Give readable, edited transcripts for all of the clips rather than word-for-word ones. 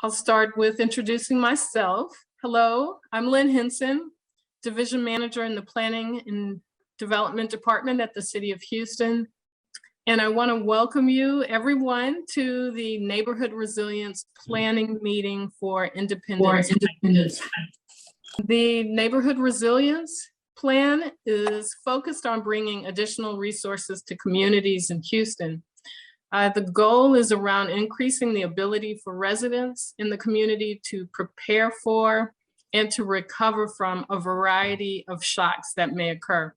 I'll start with introducing myself. Hello, I'm Lynn Henson, Division Manager in the Planning and Development Department at the City of Houston. And I want to welcome you, everyone, to the Neighborhood Resilience Planning Meeting for Independence. The Neighborhood Resilience Plan is focused on bringing additional resources to communities in Houston. The goal is around increasing the ability for residents in the community to prepare for and to recover from a variety of shocks that may occur.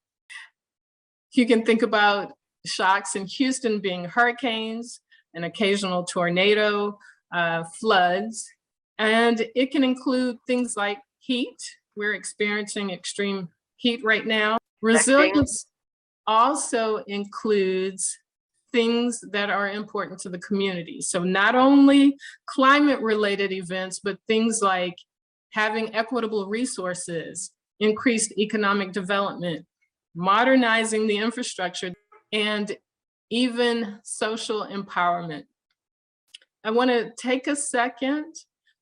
You can think about shocks in Houston being hurricanes, an occasional tornado, floods, and it can include things like heat. We're experiencing extreme heat right now. Resilience also includes things that are important to the community. So not only climate-related events, but things like having equitable resources, increased economic development, modernizing the infrastructure, and even social empowerment. I want to take a second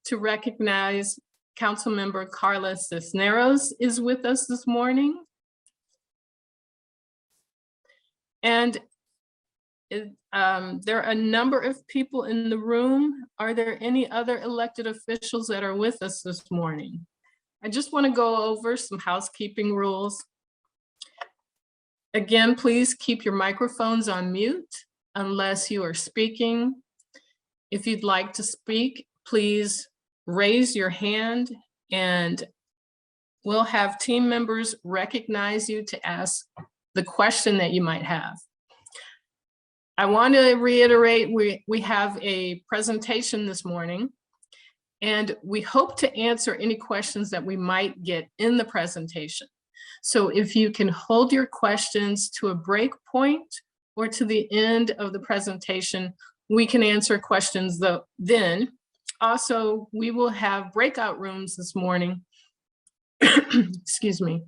to recognize Councilmember Carla Cisneros is with us this morning. And there are a number of people in the room. Are there any other elected officials that are with us this morning? I just want to go over some housekeeping rules. Again, please keep your microphones on mute unless you are speaking. If you'd like to speak, please raise your hand and we'll have team members recognize you to ask the question that you might have. I want to reiterate, we have a presentation this morning, and we hope to answer any questions that we might get in the presentation. So if you can hold your questions to a break point or to the end of the presentation, we can answer questions then. Also, we will have breakout rooms this morning, excuse me,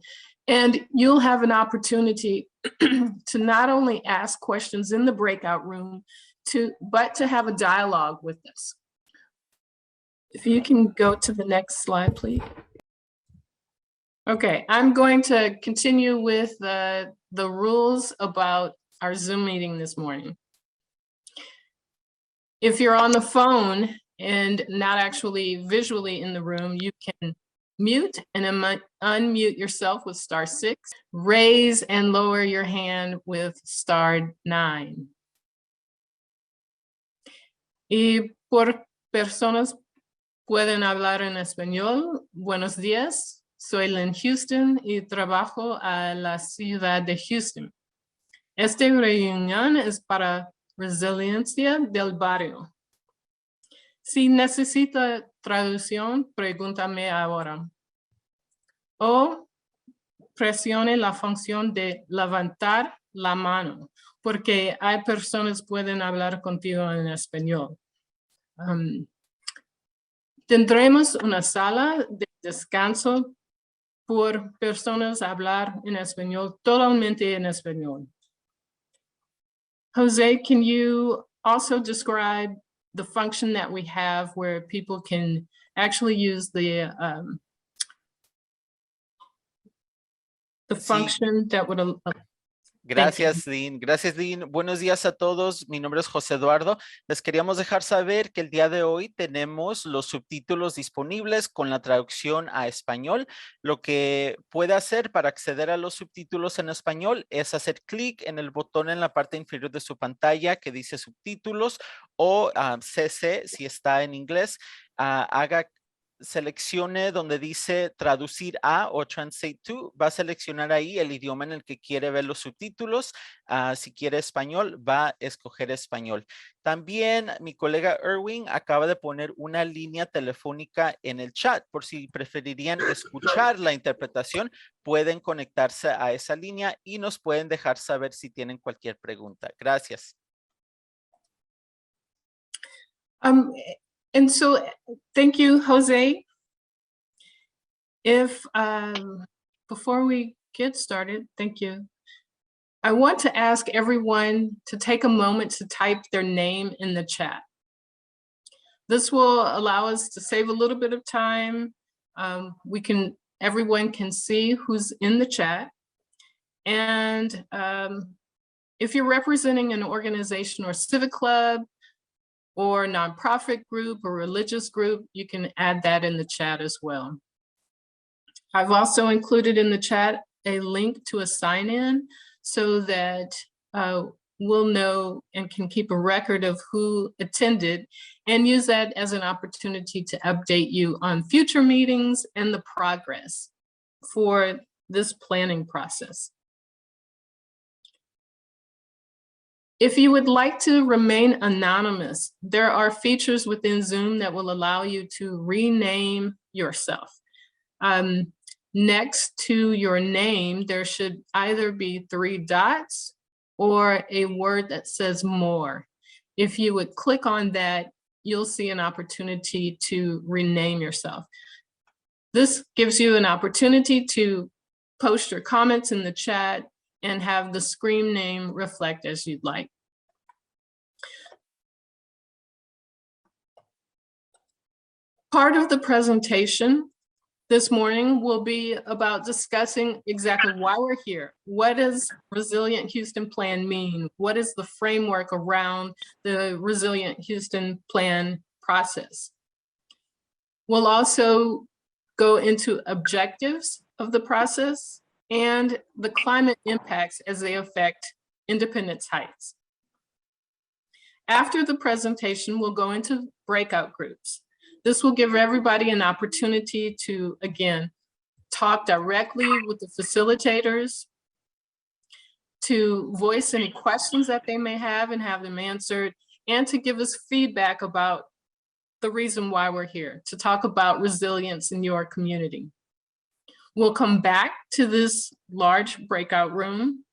and you'll have an opportunity to not only ask questions in the breakout room, but to have a dialogue with us. If you can go to the next slide, please. Okay, I'm going to continue with the rules about our Zoom meeting this morning. If you're on the phone and not actually visually in the room, you can mute and unmute yourself with *6. Raise and lower your hand with *9. Y por personas pueden hablar en español. Buenos días, soy Lynn Houston y trabajo a la ciudad de Houston. Esta reunión es para resiliencia del barrio. Si necesita traducción, pregúntame ahora. O presione la función de levantar la mano, porque hay personas que pueden hablar contigo en español. Tendremos una sala de descanso por personas a hablar en español, totalmente en español. Jose, can you also describe the function that we have where people can actually use the function that would Gracias, Lynn. Gracias, Lynn. Buenos días a todos. Mi nombre es José Eduardo. Les queríamos dejar saber que el día de hoy tenemos los subtítulos disponibles con la traducción a español. Lo que puede hacer para acceder a los subtítulos en español es hacer clic en el botón en la parte inferior de su pantalla que dice subtítulos o CC si está en inglés. Seleccione donde dice traducir a o translate to, va a seleccionar ahí el idioma en el que quiere ver los subtítulos. Si quiere español, va a escoger español. También mi colega Erwin acaba de poner una línea telefónica en el chat. Por si preferirían escuchar la interpretación, pueden conectarse a esa línea y nos pueden dejar saber si tienen cualquier pregunta. Gracias. And so, thank you, Jose. If, before we get started, thank you. I want to ask everyone to take a moment to type their name in the chat. This will allow us to save a little bit of time. Everyone can see who's in the chat. And if you're representing an organization or civic club or nonprofit group or religious group, you can add that in the chat as well. I've also included in the chat a link to a sign-in so that we'll know and can keep a record of who attended and use that as an opportunity to update you on future meetings and the progress for this planning process. If you would like to remain anonymous, there are features within Zoom that will allow you to rename yourself. Next to your name, there should either be 3 dots or a word that says more. If you would click on that, you'll see an opportunity to rename yourself. This gives you an opportunity to post your comments in the chat and have the screen name reflect as you'd like. Part of the presentation this morning will be about discussing exactly why we're here. What does Resilient Houston Plan mean? What is the framework around the Resilient Houston Plan process? We'll also go into objectives of the process and the climate impacts as they affect Independence Heights. After the presentation, we'll go into breakout groups. This will give everybody an opportunity to, again, talk directly with the facilitators, to voice any questions that they may have and have them answered, and to give us feedback about the reason why we're here, to talk about resilience in your community. We'll come back to this large breakout room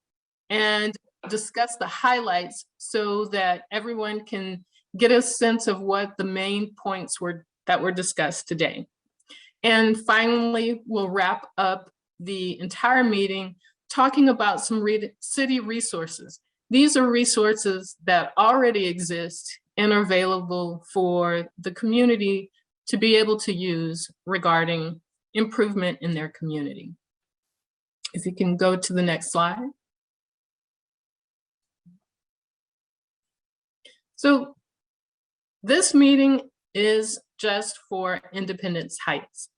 and discuss the highlights so that everyone can get a sense of what the main points were that were discussed today. And finally, we'll wrap up the entire meeting talking about some city resources. These are resources that already exist and are available for the community to be able to use regarding improvement in their community. If you can go to the next slide. So this meeting is just for Independence Heights.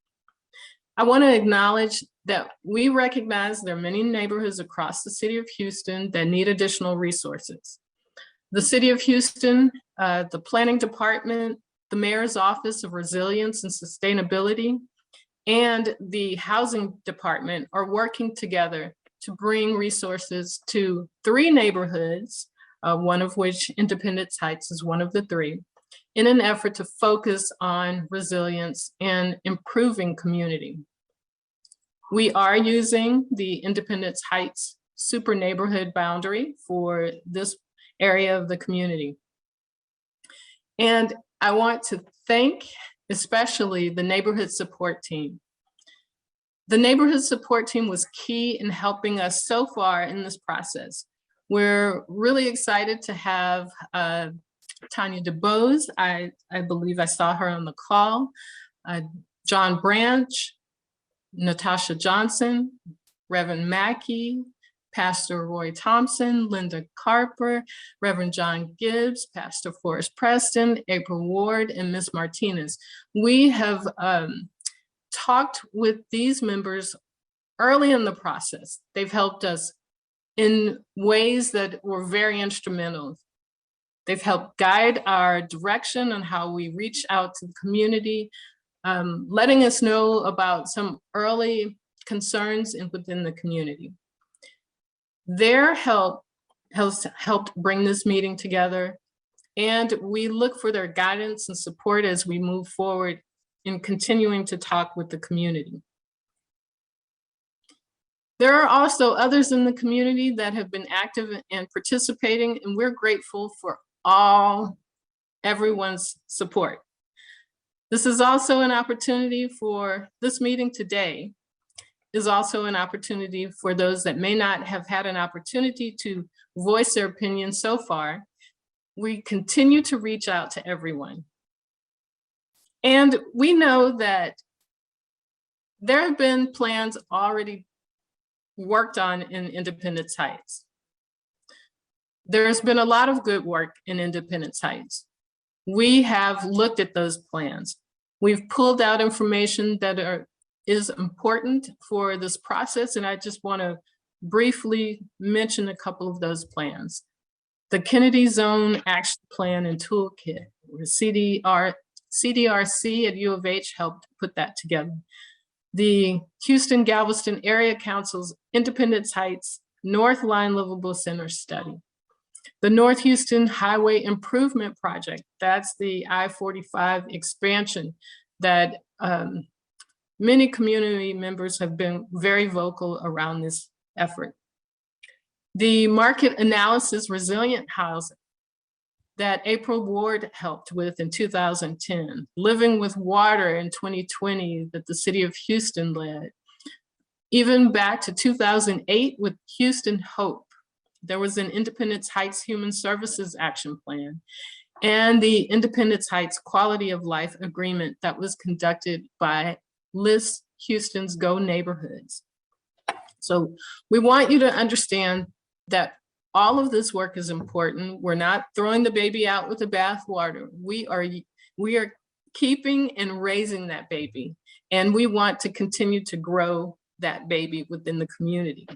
I want to acknowledge that we recognize there are many neighborhoods across the city of Houston that need additional resources. The city of Houston, the planning department, the mayor's office of resilience and sustainability, and the housing department are working together to bring resources to 3 neighborhoods, one of which Independence Heights is one of the 3, in an effort to focus on resilience and improving community. We are using the Independence Heights super neighborhood boundary for this area of the community. And I want to thank especially the neighborhood support team. The neighborhood support team was key in helping us so far in this process. We're really excited to have Tanya DeBose, I believe I saw her on the call, John Branch, Natasha Johnson, Reverend Mackey, Pastor Roy Thompson, Linda Carper, Reverend John Gibbs, Pastor Forrest Preston, April Ward, and Ms. Martinez. We have talked with these members early in the process. They've helped us in ways that were very instrumental. They've helped guide our direction on how we reach out to the community, letting us know about some early concerns within the community. Their help has helped bring this meeting together, and we look for their guidance and support as we move forward in continuing to talk with the community. There are also others in the community that have been active and participating, and we're grateful for everyone's support. This is also an opportunity for this meeting today is also an opportunity for those that may not have had an opportunity to voice their opinion so far. We continue to reach out to everyone. And we know that there have been plans already worked on in Independence Heights. There's been a lot of good work in Independence Heights. We have looked at those plans. We've pulled out information that is important for this process, and I just want to briefly mention a couple of those plans. The Kennedy Zone Action Plan and Toolkit, where CDRC at U of H helped put that together. The Houston-Galveston Area Council's Independence Heights North Line Livable Center Study. The North Houston Highway Improvement Project, that's the I-45 expansion that many community members have been very vocal around this effort. The Market Analysis Resilient Housing that April Ward helped with in 2010, Living with Water in 2020 that the City of Houston led. Even back to 2008 with Houston Hope, there was an Independence Heights Human Services Action Plan and the Independence Heights Quality of Life Agreement that was conducted by List Houston's Go Neighborhoods. So we want you to understand that all of this work is important. We're not throwing the baby out with the bathwater. We are keeping and raising that baby, and we want to continue to grow that baby within the community.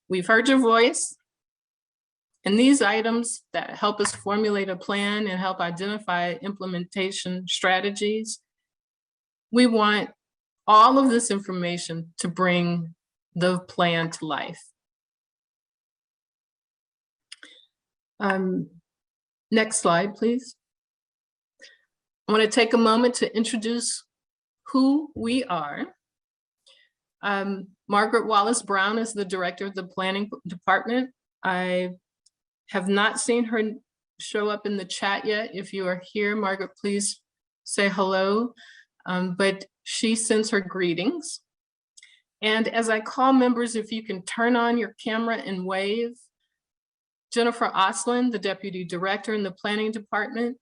We've heard your voice, and these items that help us formulate a plan and help identify implementation strategies, we want all of this information to bring the plan to life. Next slide, please. I want to take a moment to introduce who we are. Margaret Wallace Brown is the director of the planning department. I have not seen her show up in the chat yet. If you are here, Margaret, please say hello. But she sends her greetings. And as I call members, if you can turn on your camera and wave. Jennifer Oslin, the deputy director in the planning department.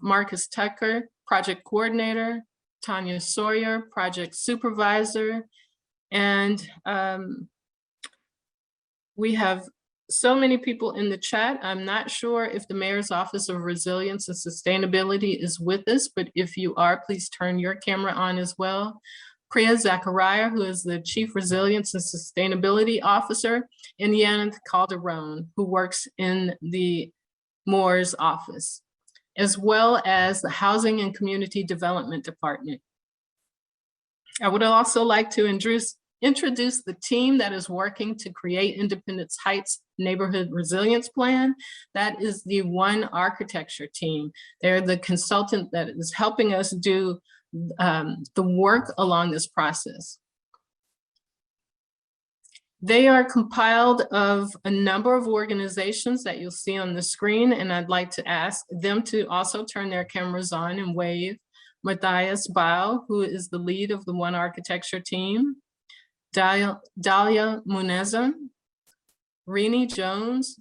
Marcus Tucker, project coordinator. Tanya Sawyer, project supervisor. And we have so many people in the chat. I'm not sure if the Mayor's Office of Resilience and Sustainability is with us, but if you are, please turn your camera on as well. Priya Zachariah, who is the Chief Resilience and Sustainability Officer, and Yaneth Calderon, who works in the Moore's office, as well as the Housing and Community Development Department. I would also like to introduce the team that is working to create Independence Heights Neighborhood Resilience Plan. That is the One Architecture team. They're the consultant that is helping us do the work along this process. They are compiled of a number of organizations that you'll see on the screen, and I'd like to ask them to also turn their cameras on and wave. Matthias Bao, who is the lead of the One Architecture team. Dalia Muneza, Rini Jones,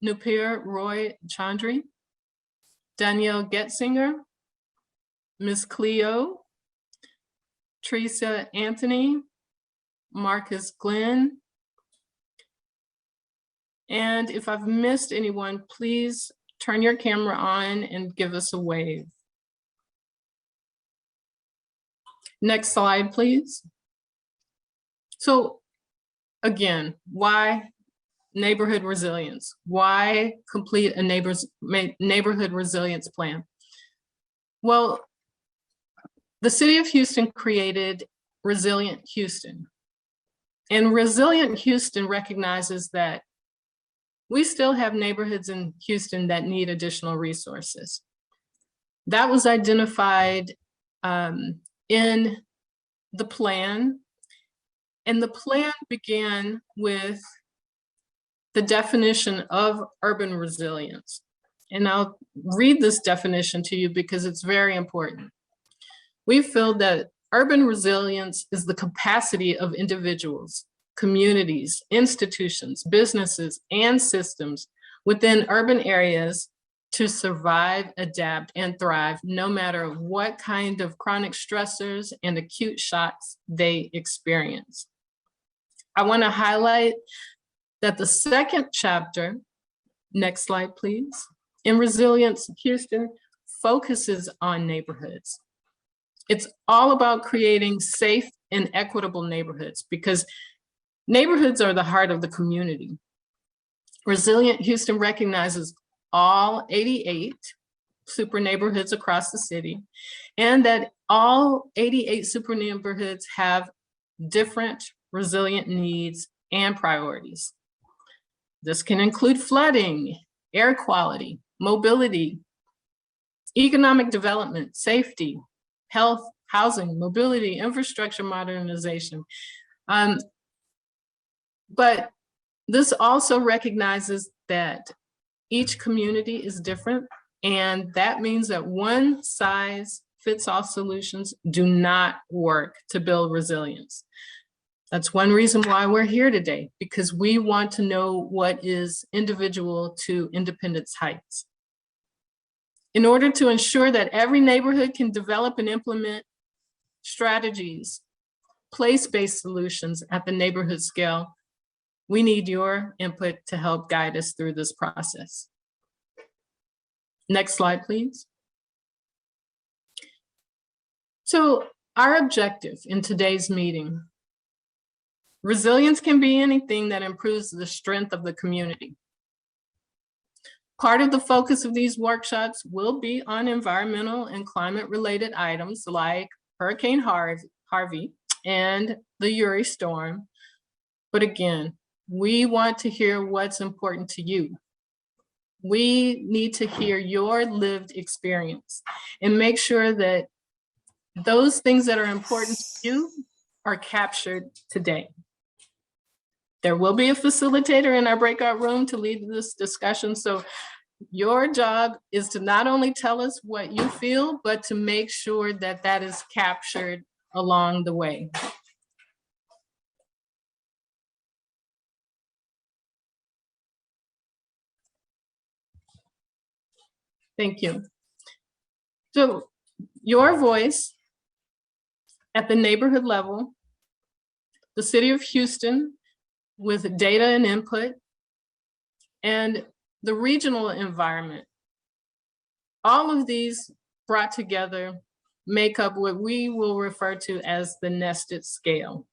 Nupir Roy Chandri, Danielle Getzinger, Miss Cleo, Teresa Anthony, Marcus Glenn. And if I've missed anyone, please turn your camera on and give us a wave. Next slide, please. So again, why neighborhood resilience? Why complete a neighborhood resilience plan? Well, the City of Houston created Resilient Houston. And Resilient Houston recognizes that we still have neighborhoods in Houston that need additional resources. That was identified in the plan. And the plan began with the definition of urban resilience. And I'll read this definition to you because it's very important. We feel that urban resilience is the capacity of individuals, communities, institutions, businesses, and systems within urban areas to survive, adapt, and thrive, no matter what kind of chronic stressors and acute shocks they experience. I want to highlight that the second chapter, next slide, please, in Resilience Houston, focuses on neighborhoods. It's all about creating safe and equitable neighborhoods, because neighborhoods are the heart of the community. Resilient Houston recognizes all 88 super neighborhoods across the city, and that all 88 super neighborhoods have different resilient needs and priorities. This can include flooding, air quality, mobility, economic development, safety, health, housing, mobility, infrastructure modernization. But this also recognizes that each community is different, and that means that one size fits all solutions do not work to build resilience. That's one reason why we're here today, because we want to know what is individual to Independence Heights. In order to ensure that every neighborhood can develop and implement strategies, place-based solutions at the neighborhood scale, we need your input to help guide us through this process. Next slide, please. So our objective in today's meeting: resilience can be anything that improves the strength of the community. Part of the focus of these workshops will be on environmental and climate-related items like Hurricane Harvey and the Uri storm. But again, we want to hear what's important to you. We need to hear your lived experience and make sure that those things that are important to you are captured today. There will be a facilitator in our breakout room to lead this discussion. So your job is to not only tell us what you feel, but to make sure that that is captured along the way. Thank you. So your voice at the neighborhood level, the city of Houston with data and input, and the regional environment, all of these brought together make up what we will refer to as the nested scale.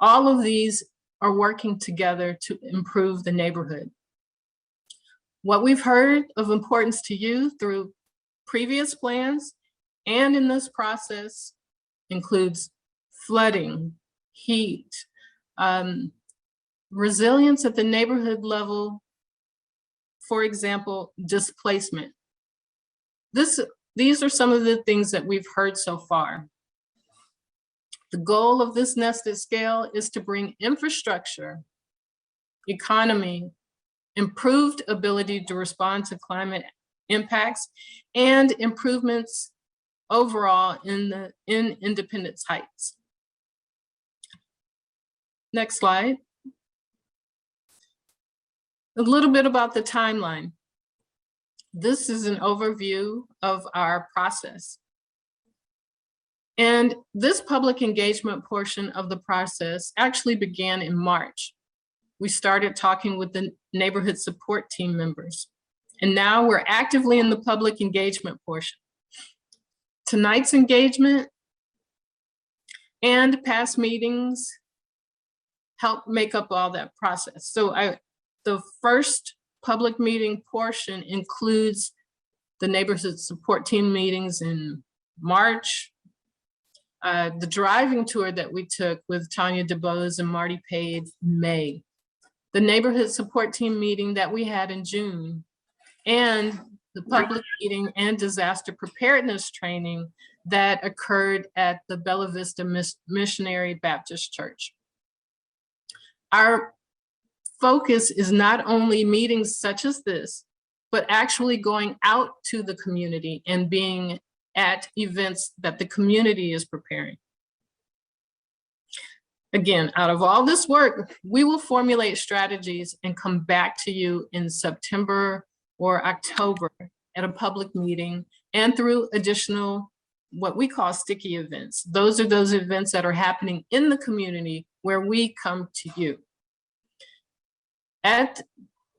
All of these are working together to improve the neighborhood. What we've heard of importance to you through previous plans and in this process includes flooding, heat, resilience at the neighborhood level, for example, displacement. These are some of the things that we've heard so far. The goal of this nested scale is to bring infrastructure, economy, improved ability to respond to climate impacts, and improvements overall in Independence Heights. Next slide. A little bit about the timeline. This is an overview of our process. And this public engagement portion of the process actually began in March. We started talking with the neighborhood support team members, and now we're actively in the public engagement portion. Tonight's engagement and past meetings help make up all that process. So the first public meeting portion includes the neighborhood support team meetings in March, the driving tour that we took with Tanya DeBose and Marty Page in May, the neighborhood support team meeting that we had in June, and the public meeting and disaster preparedness training that occurred at the Bella Vista Missionary Baptist Church. Our focus is not only meetings such as this, but actually going out to the community and being at events that the community is preparing. Again, out of all this work, we will formulate strategies and come back to you in September or October at a public meeting and through additional, what we call sticky events. Those are those events that are happening in the community where we come to you. At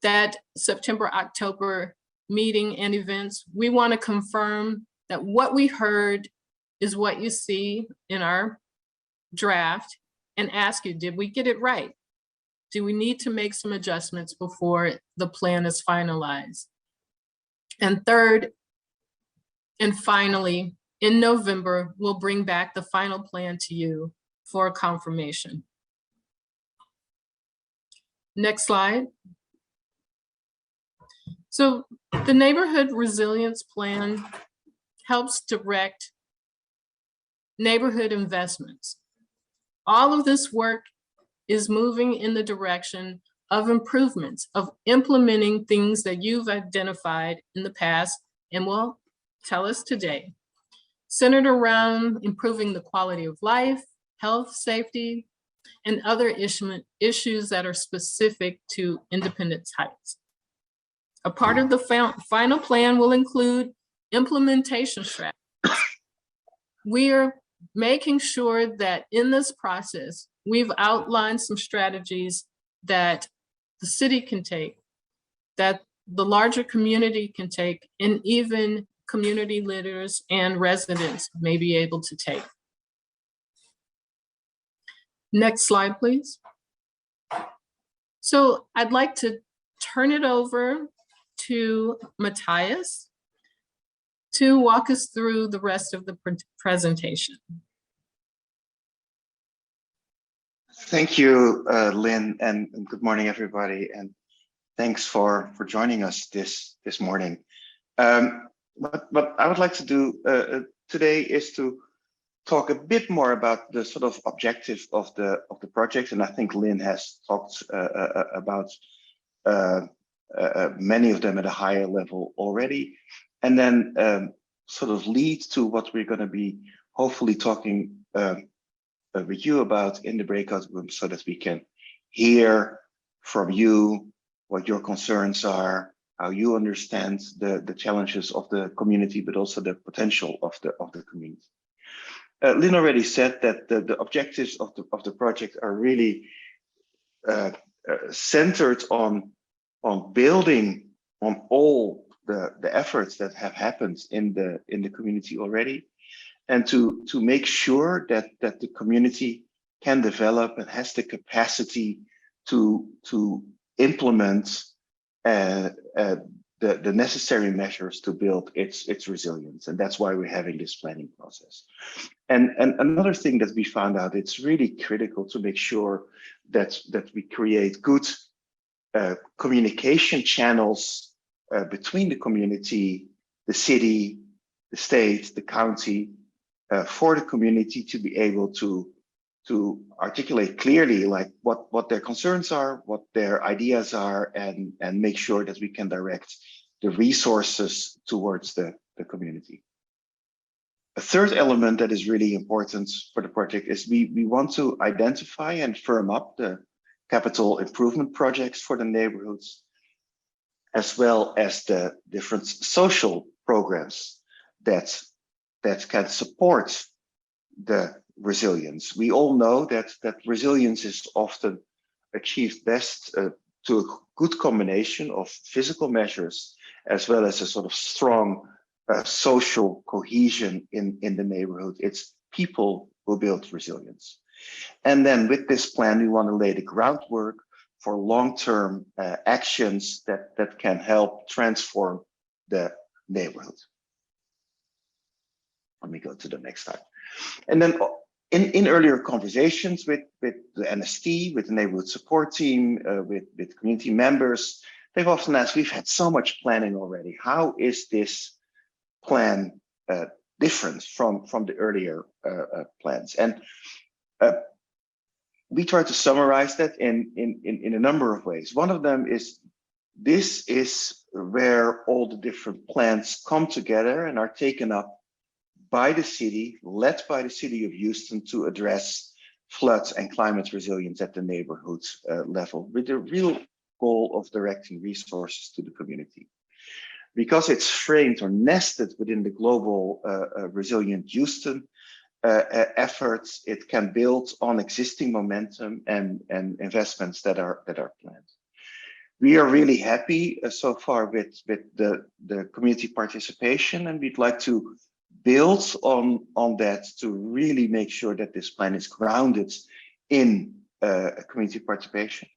that September, October meeting and events, we want to confirm that what we heard is what you see in our draft and ask you, did we get it right? Do we need to make some adjustments before the plan is finalized? And third, and finally, in November, we'll bring back the final plan to you for confirmation. Next slide. So the Neighborhood Resilience Plan helps direct neighborhood investments. All of this work is moving in the direction of improvements, of implementing things that you've identified in the past and will tell us today, centered around improving the quality of life, health, safety, and other issues that are specific to Independence Heights. A part of the final plan will include implementation strategies. We are making sure that in this process, we've outlined some strategies that the city can take, that the larger community can take, and even community leaders and residents may be able to take. Next slide, please. So I'd like to turn it over to Matthias to walk us through the rest of the presentation. Thank you, Lynn, and good morning, everybody. And thanks for joining us this morning. What I would like to do today is to talk a bit more about the sort of objective of the project, and I think Lynn has talked about many of them at a higher level already, and then sort of lead to what we're going to be hopefully talking with you about in the breakout room, so that we can hear from you what your concerns are, how you understand the challenges of the community, but also the potential of the community. Lynn already said that the objectives of the project are really centered on building on all the efforts that have happened in the community already, and to make sure that the community can develop and has the capacity to implement the necessary measures to build its resilience. And that's why we're having this planning process. And another thing that we found out, it's really critical to make sure that we create good communication channels between the community, the city, the state, the county, for the community to be able to articulate clearly like what their concerns are, what their ideas are, and make sure that we can direct the resources towards the community. A third element that is really important for the project is we want to identify and firm up the capital improvement projects for the neighborhoods, as well as the different social programs that can support the resilience. We all know that resilience is often achieved best to a good combination of physical measures, as well as a sort of strong social cohesion in the neighborhood. It's people who build resilience. And then with this plan, we want to lay the groundwork for long-term actions that can help transform the neighborhood. Let me go to the next slide. And then in earlier conversations with the NST, with the neighborhood support team, with community members, they've often asked, we've had so much planning already. How is this plan different from the earlier plans? And we try to summarize that in a number of ways. One of them is, this is where all the different plans come together and are taken up by the city, led by the city of Houston, to address floods and climate resilience at the neighborhood level, with the real goal of directing resources to the community. because it's framed or nested within the global resilient Houston efforts, it can build on existing momentum and investments that are planned. We are really happy so far with the community participation, and we'd like to build on that to really make sure that this plan is grounded in community participation,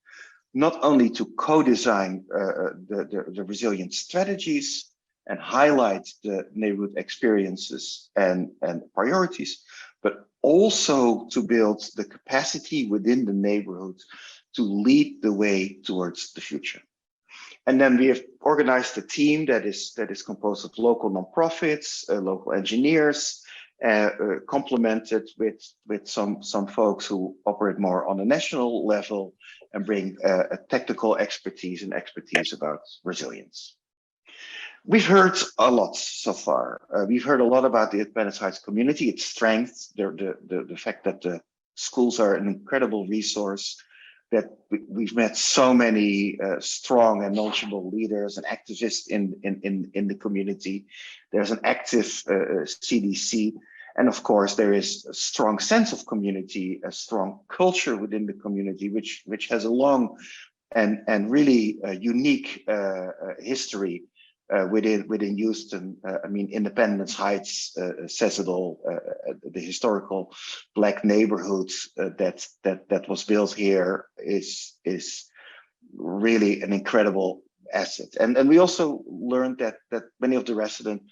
not only to co-design the resilient strategies and highlight the neighborhood experiences and priorities, but also to build the capacity within the neighborhood to lead the way towards the future. And then we have organized a team that is composed of local nonprofits, local engineers, complemented with some folks who operate more on a national level and bring a technical expertise about resilience. We've heard a lot so far. We've heard a lot about the Independence Heights community, its strengths, the fact that the schools are an incredible resource, that we've met so many strong and knowledgeable leaders and activists in the community. There's an active CDC. And of course, there is a strong sense of community, a strong culture within the community, which has a long and really unique history within Houston. I mean, Independence Heights says it all. The historical Black neighborhood that was built here is really an incredible asset. And we also learned that many of the residents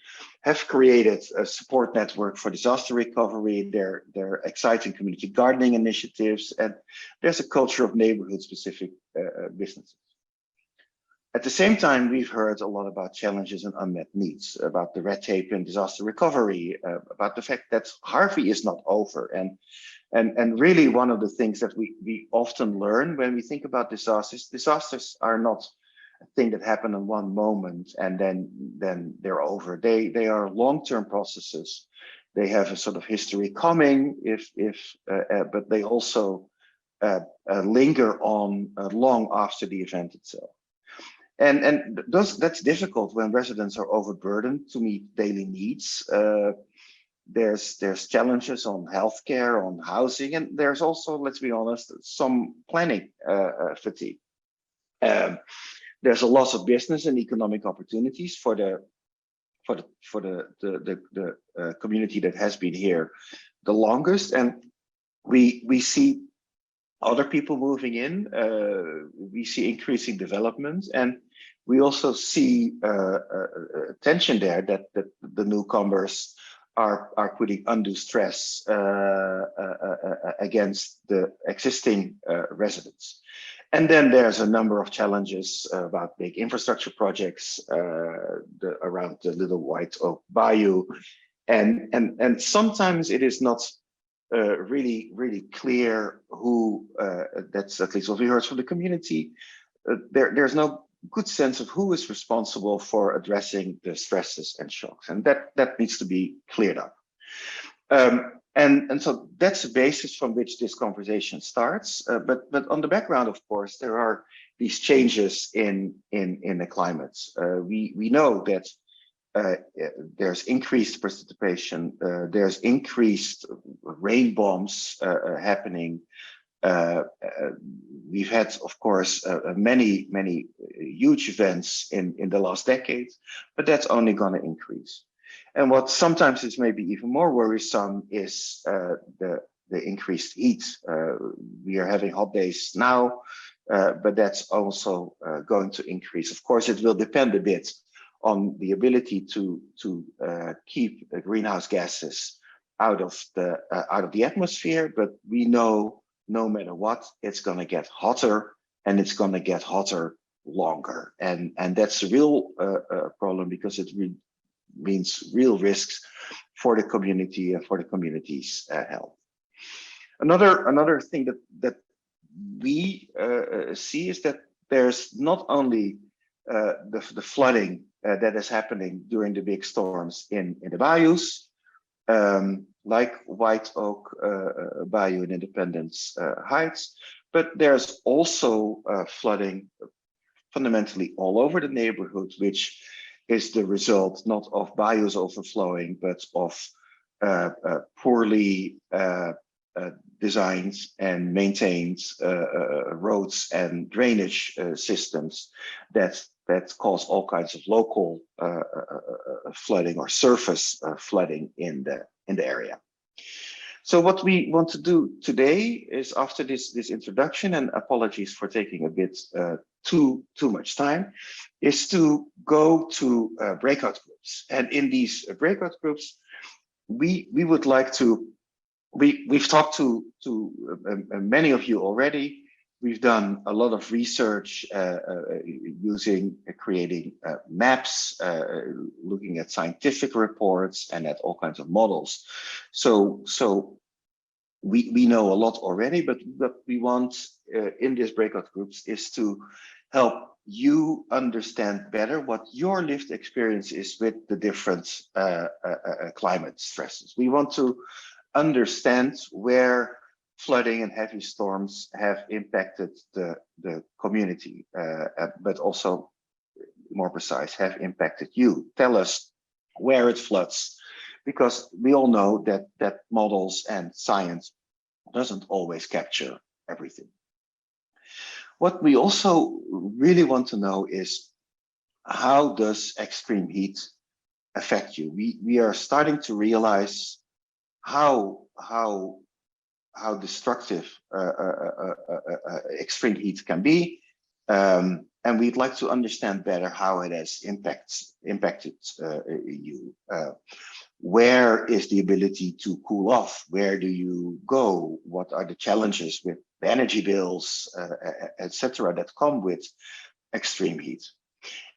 have created a support network for disaster recovery. There are exciting community gardening initiatives, and there's a culture of neighborhood-specific businesses. At the same time, we've heard a lot about challenges and unmet needs, about the red tape in disaster recovery, about the fact that Harvey is not over. And really one of the things that we often learn when we think about disasters are not a thing that happen in one moment and then they're over. They are long-term processes. They have a sort of history coming, but they also linger on long after the event itself. And that's difficult when residents are overburdened to meet daily needs. There's challenges on healthcare, on housing, and there's also, let's be honest, some planning fatigue. There's a loss of business and economic opportunities for the community that has been here the longest, and we see other people moving in. We see increasing development, and we also see tension there that the newcomers are putting undue stress against the existing residents. And then there's a number of challenges about big infrastructure projects around the Little White Oak Bayou, and sometimes it is not really clear who. That's at least what we heard from the community. There's no good sense of who is responsible for addressing the stresses and shocks, and that needs to be cleared up. And so that's the basis from which this conversation starts. But on the background, of course, there are these changes in the climate. We know that there's increased precipitation, there's increased rain bombs happening. We've had, of course, many huge events in the last decade, but that's only going to increase. And what sometimes is maybe even more worrisome is the increased heat. We are having hot days now, but that's also going to increase. Of course, it will depend a bit on the ability to keep greenhouse gases out of the atmosphere, but we know no matter what, it's going to get hotter, and it's going to get hotter longer, and that's a real problem, because it means real risks for the community and for the community's health. Another thing that we see is that there's not only the flooding that is happening during the big storms in the bayous, like White Oak Bayou in Independence Heights, but there's also flooding fundamentally all over the neighborhood, which is the result not of bayous overflowing, but of poorly designed and maintained roads and drainage systems that cause all kinds of local flooding or surface flooding in the area. So what we want to do today is, after this introduction, and apologies for taking a bit too much time, is to go to breakout groups. And in these breakout groups, we would like to, we've talked to many of you already. We've done a lot of research creating maps, looking at scientific reports and at all kinds of models. So we know a lot already, but what we want in these breakout groups is to help you understand better what your lived experience is with the different climate stresses. We want to understand where flooding and heavy storms have impacted the community, but also, more precise, have impacted you. Tell us where it floods, because we all know that models and science doesn't always capture everything. What we also really want to know is, how does extreme heat affect you? We are starting to realize how destructive extreme heat can be, and we'd like to understand better how it has impacted you. Where is the ability to cool off? Where do you go? What are the challenges with the energy bills, etc., that come with extreme heat?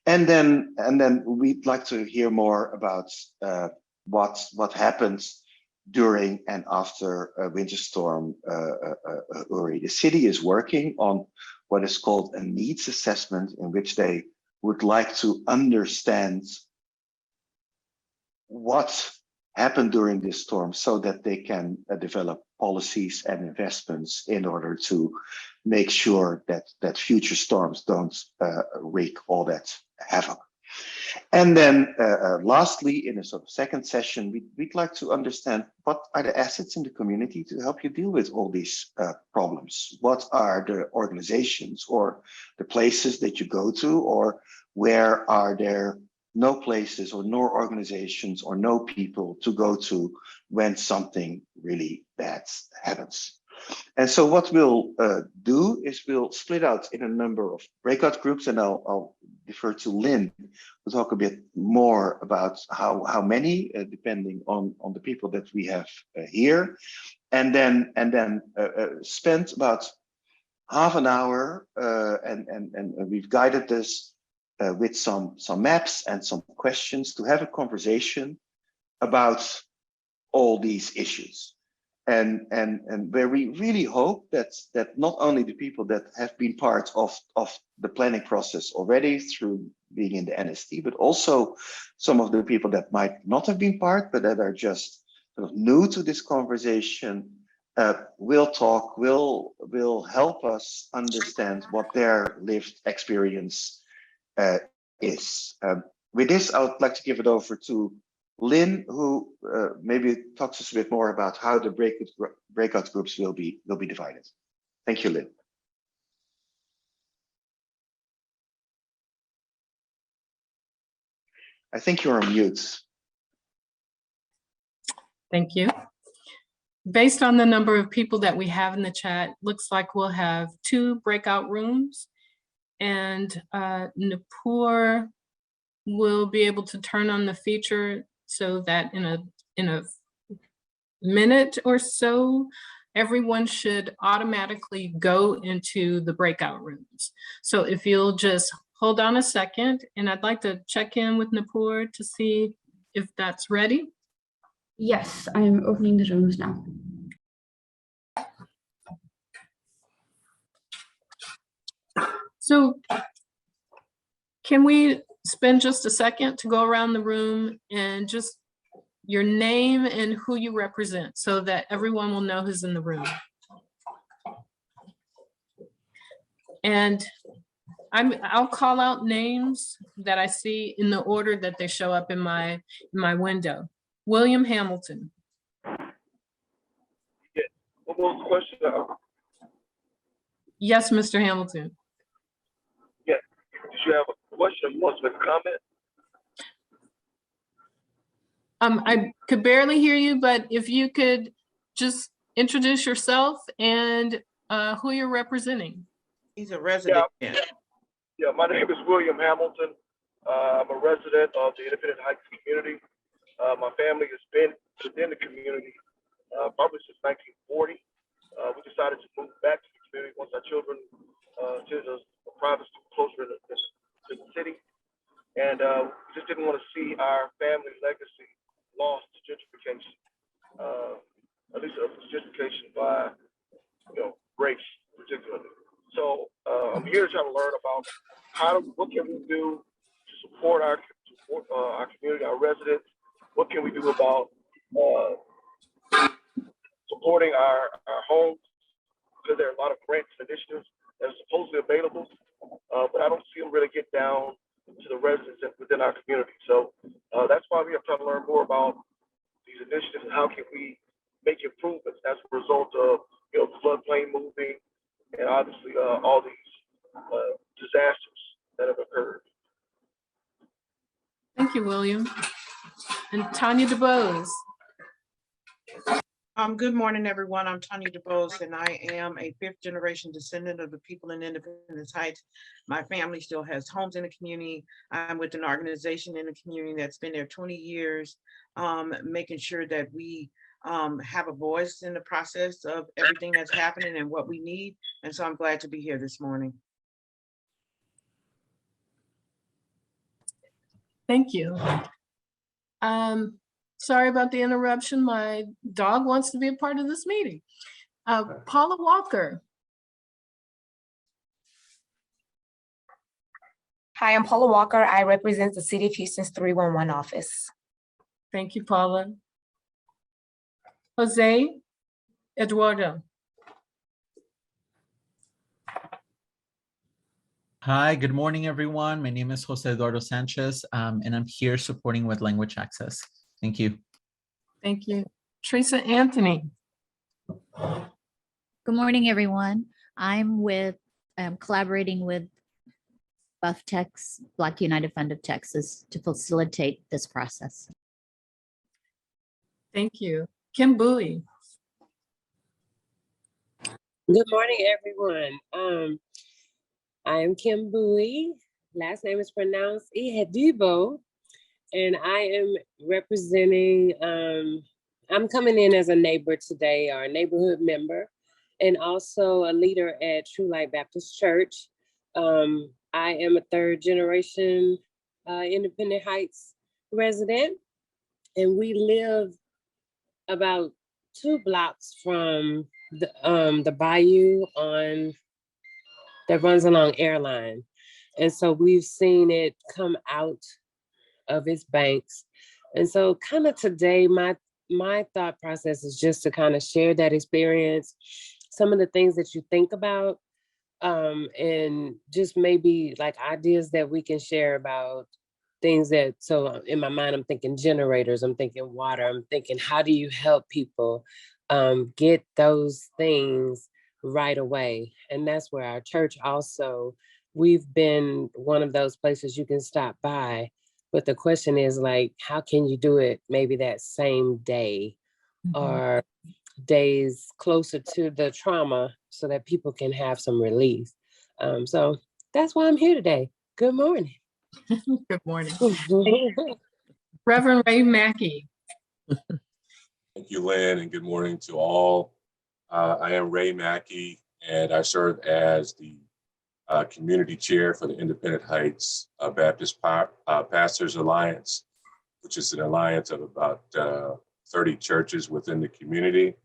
And then we'd like to hear more about what happens during and after a winter storm Uri. The city is working on what is called a needs assessment, in which they would like to understand what happened during this storm, so that they can develop policies and investments in order to make sure that future storms don't wreak all that havoc. And then lastly, in a sort of second session, we'd like to understand, what are the assets in the community to help you deal with all these problems? What are the organizations or the places that you go to, or where are there no places or no organizations or no people to go to when something really bad happens? And so what we'll do is we'll split out in a number of breakout groups, and I'll defer to Lynn to talk a bit more about how many, depending on the people that we have here, and then spend about half an hour, and we've guided this with some maps and some questions to have a conversation about all these issues. And where we really hope that not only the people that have been part of the planning process already through being in the NST, but also some of the people that might not have been part, but that are just sort of new to this conversation, will help us understand what their lived experience is. With this, I would like to give it over to Lynn, who maybe talks us a bit more about how the breakout groups will be divided. Thank you, Lynn. I think you're on mute. Thank you. Based on the number of people that we have in the chat, looks like we'll have 2 breakout rooms, and Nupur will be able to turn on the feature so that in a minute or so, everyone should automatically go into the breakout rooms. So if you'll just hold on a second, and I'd like to check in with Nupur to see if that's ready. Yes, I'm opening the rooms now. So can we spend just a second to go around the room and just your name and who you represent, so that everyone will know who's in the room? And I'll call out names that I see in the order that they show up in my window. William Hamilton. Yeah. What was the question? Yes, Mr. Hamilton. Yeah. Did you have a question? You want to make a comment? I could barely hear you, but if you could just introduce yourself and who you're representing. He's a resident. Yeah, my name is William Hamilton. I'm a resident of the Independent Heights community. My family has been within the community probably since 1940. We decided to move back to the community once our children attended a private school closer to the city. And we just didn't want to see our family legacy lost to gentrification, at least a gentrification by, race particularly. So I'm here to try to learn about what can we do to support our community, our residents. What can we do about supporting our homes? Because there are a lot of grants and initiatives that are supposedly available, but I don't see them really get down to the residents within our community. So that's why we are trying to learn more about these initiatives and how can we make improvements as a result of the floodplain moving and obviously all these disasters that have occurred. Thank you, William. And Tanya DeBose. Good morning, everyone. I'm Tanya DeBose, and I am a fifth-generation descendant of the people in Independence Heights. My family still has homes in the community. I'm with an organization in the community that's been there 20 years, making sure that we have a voice in the process of everything that's happening and what we need. And so I'm glad to be here this morning. Thank you. Sorry about the interruption. My dog wants to be a part of this meeting. Paula Walker. Hi, I'm Paula Walker. I represent the City of Houston's 311 office. Thank you, Paula. Jose Eduardo. Hi, good morning, everyone. My name is Jose Eduardo Sanchez, and I'm here supporting with language access. Thank you. Thank you. Teresa Anthony. Good morning, everyone. I'm collaborating with BUFTEX, Black United Fund of Texas, to facilitate this process. Thank you. Kim Bowie. Good morning, everyone. I am Kim Bowie. Last name is pronounced Ihedibo, and I am representing, I'm coming in as a neighbor today, or a neighborhood member, and also a leader at True Light Baptist Church. I am a third generation Independent Heights resident, and we live about 2 blocks from the bayou that runs along Airline. And so we've seen it come out of its banks. And so kind of today, my thought process is just to kind of share that experience, some of the things that you think about, and just maybe like ideas that we can share about things that, so in my mind, I'm thinking generators, I'm thinking water, I'm thinking, how do you help people get those things right away? And that's where our church also, we've been one of those places you can stop by. But the question is like, how can you do it maybe that same day or days closer to the trauma so that people can have some relief? So that's why I'm here today. Good morning. Good morning. Reverend Ray Mackey. Thank you, Lynn, and good morning to all. I am Ray Mackey, and I serve as the community chair for the Independent Heights Baptist Pastors Alliance, which is an alliance of about 30 churches within the community.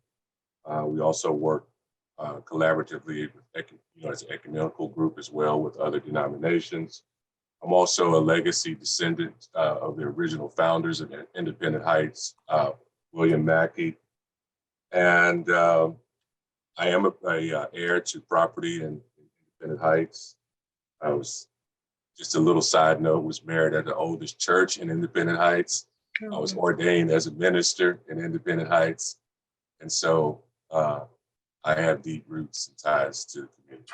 We also work collaboratively as an ecumenical group as well with other denominations. I'm also a legacy descendant of the original founders of Independent Heights, William Mackey. And I am a heir to property in Independent Heights. I was, just a little side note, was married at the oldest church in Independent Heights. I was ordained as a minister in Independent Heights. And so I have deep roots and ties to the community.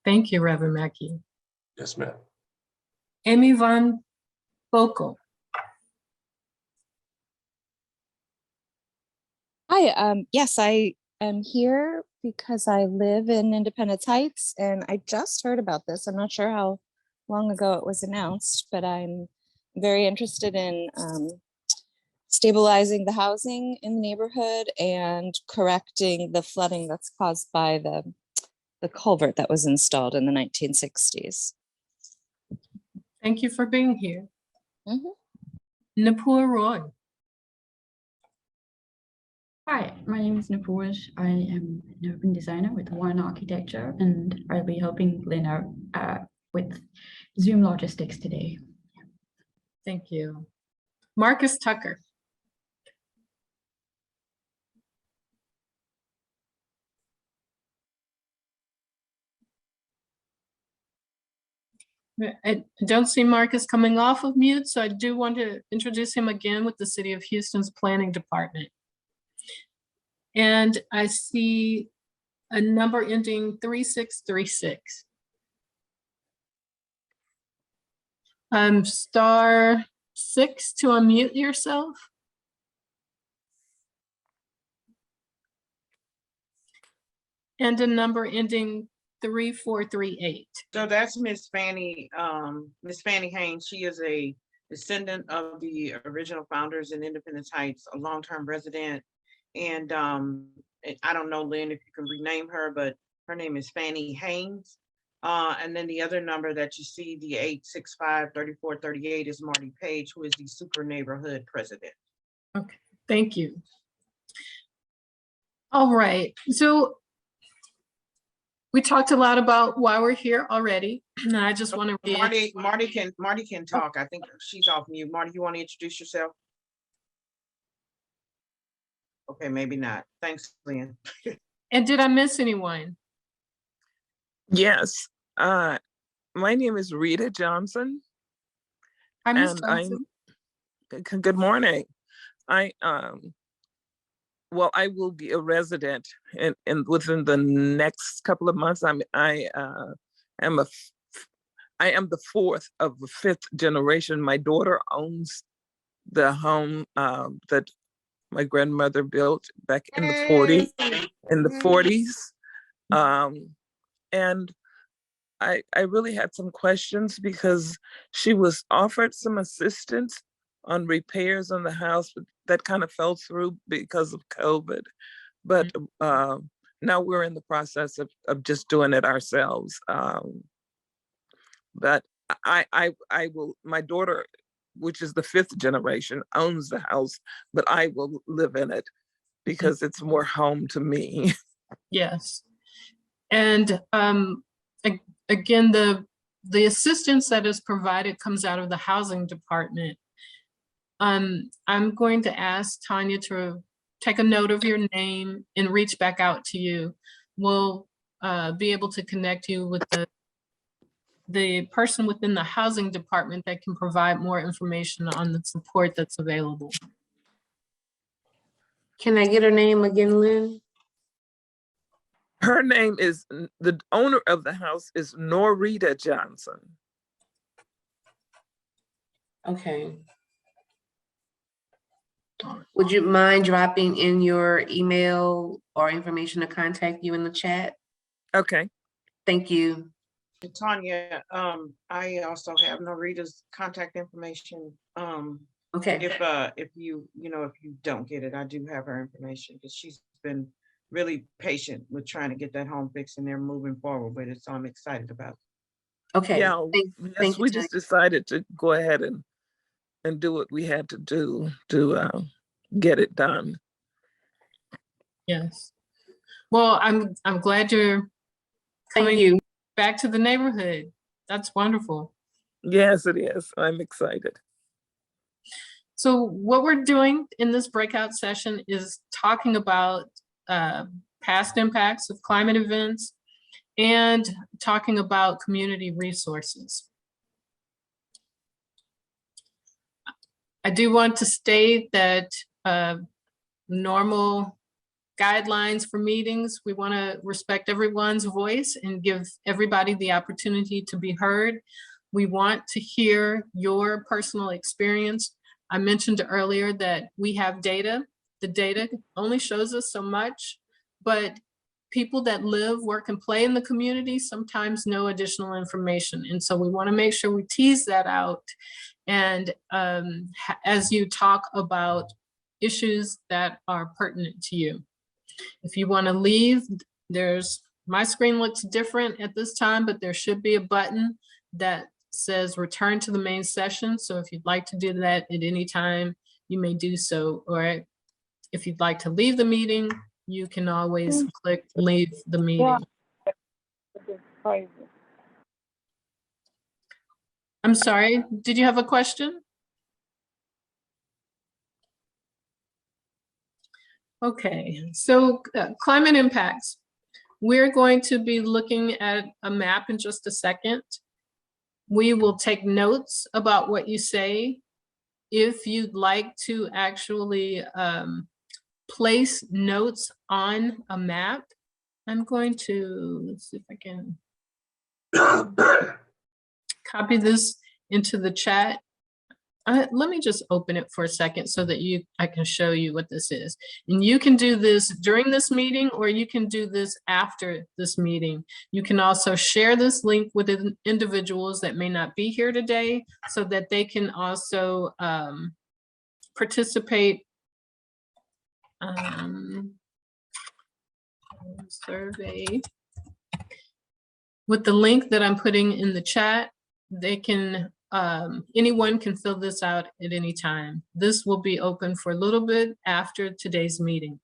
Thank you, Reverend Mackey. Yes, ma'am. Amy Van Bokel. Hi, yes, I am here because I live in Independence Heights and I just heard about this. I'm not sure how long ago it was announced, but I'm very interested in stabilizing the housing in the neighborhood and correcting the flooding that's caused by the culvert that was installed in the 1960s. Thank you for being here. Nupur Roy. Hi, my name is Nupur. I am an urban designer with One Architecture, and I'll be helping Lynn out with Zoom logistics today. Thank you. Marcus Tucker. I don't see Marcus coming off of mute, so I do want to introduce him again with the City of Houston's Planning Department. And I see a number ending 3636. *6 to unmute yourself. And a number ending 3438. So that's Miss Fanny Haynes. She is a descendant of the original founders in Independence Heights, a long-term resident. And I don't know, Lynn, if you can rename her, but her name is Fanny Haynes. And then the other number that you see, the 865-3438, is Marty Page, who is the super neighborhood president. Okay, thank you. All right, so we talked a lot about why we're here already. And I just want to Marty can talk. I think she's off mute. Marty, you want to introduce yourself? Okay, maybe not. Thanks, Lynn. And did I miss anyone? Yes. My name is Rita Johnson. Hi, Ms. Johnson. Good morning. Well, I will be a resident and within the next couple of months. I am the fourth of the fifth generation. My daughter owns the home that my grandmother built back in the 40s. And I really had some questions because she was offered some assistance on repairs on the house, but that kind of fell through because of COVID. But now we're in the process of just doing it ourselves. But I will, my daughter, which is the fifth generation, owns the house, but I will live in it because it's more home to me. Yes. And again, the assistance that is provided comes out of the housing department. I'm going to ask Tanya to take a note of your name and reach back out to you. We'll be able to connect you with the person within the housing department that can provide more information on the support that's available. Can I get her name again, Lynn? Her name is, the owner of the house is Norita Johnson. Okay. Would you mind dropping in your email or information to contact you in the chat? Okay. Thank you. Tanya, I also have Norita's contact information. Okay. If you don't get it, I do have her information because she's been really patient with trying to get that home fixed and they're moving forward with it. So I'm excited about it. Okay. Yeah, yes, we just decided to go ahead and do what we had to do to get it done. Yes. Well, I'm glad you're coming back to the neighborhood. That's wonderful. Yes, it is. I'm excited. So what we're doing in this breakout session is talking about past impacts of climate events and talking about community resources. I do want to state that normal guidelines for meetings, we want to respect everyone's voice and give everybody the opportunity to be heard. We want to hear your personal experience. I mentioned earlier that we have data. The data only shows us so much, but people that live, work, and play in the community sometimes know additional information. And so we want to make sure we tease that out. And as you talk about issues that are pertinent to you. If you want to leave, my screen looks different at this time, but there should be a button that says return to the main session. So if you'd like to do that at any time, you may do so. Or if you'd like to leave the meeting, you can always click leave the meeting. I'm sorry, did you have a question? Okay, so climate impacts. We're going to be looking at a map in just a second. We will take notes about what you say. If you'd like to actually place notes on a map, I'm going to, let's see if I can copy this into the chat. Let me just open it for a second so that I can show you what this is. And you can do this during this meeting, or you can do this after this meeting. You can also share this link with individuals that may not be here today so that they can also participate. Survey. With the link that I'm putting in the chat, they can anyone can fill this out at any time. This will be open for a little bit after today's meeting.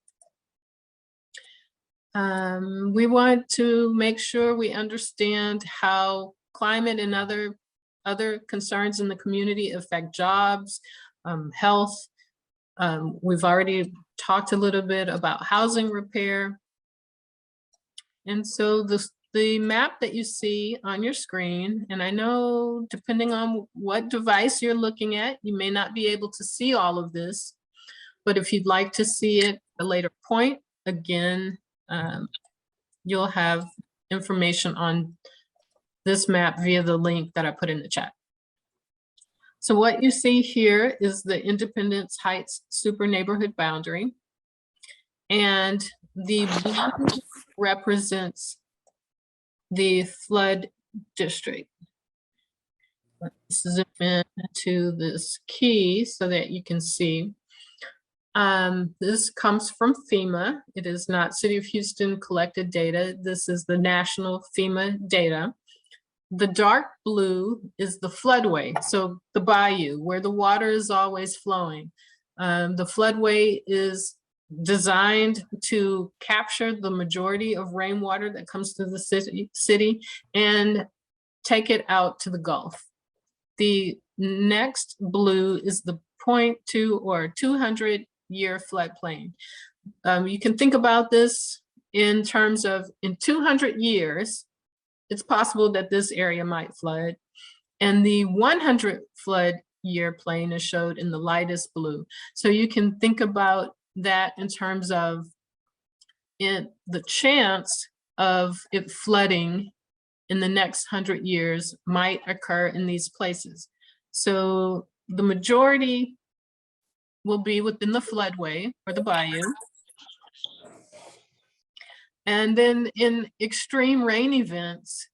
We want to make sure we understand how climate and other concerns in the community affect jobs, health. We've already talked a little bit about housing repair. And so the map that you see on your screen, and I know depending on what device you're looking at, you may not be able to see all of this, but if you'd like to see it at a later point, again, you'll have information on this map via the link that I put in the chat. So what you see here is the Independence Heights super neighborhood boundary, and the blue represents the flood district. Let's zoom in to this key so that you can see. This comes from FEMA. It is not City of Houston collected data. This is the national FEMA data. The dark blue is the floodway, so the bayou, where the water is always flowing. The floodway is designed to capture the majority of rainwater that comes to the city and take it out to the Gulf. The next blue is the 0.2 or 200-year floodplain. You can think about this in terms of in 200 years, it's possible that this area might flood. And the 100 flood year plane is showed in the lightest blue. So you can think about that in terms of the chance of it flooding in the next 100 years might occur in these places. So the majority will be within the floodway or the bayou. And then in extreme rain events,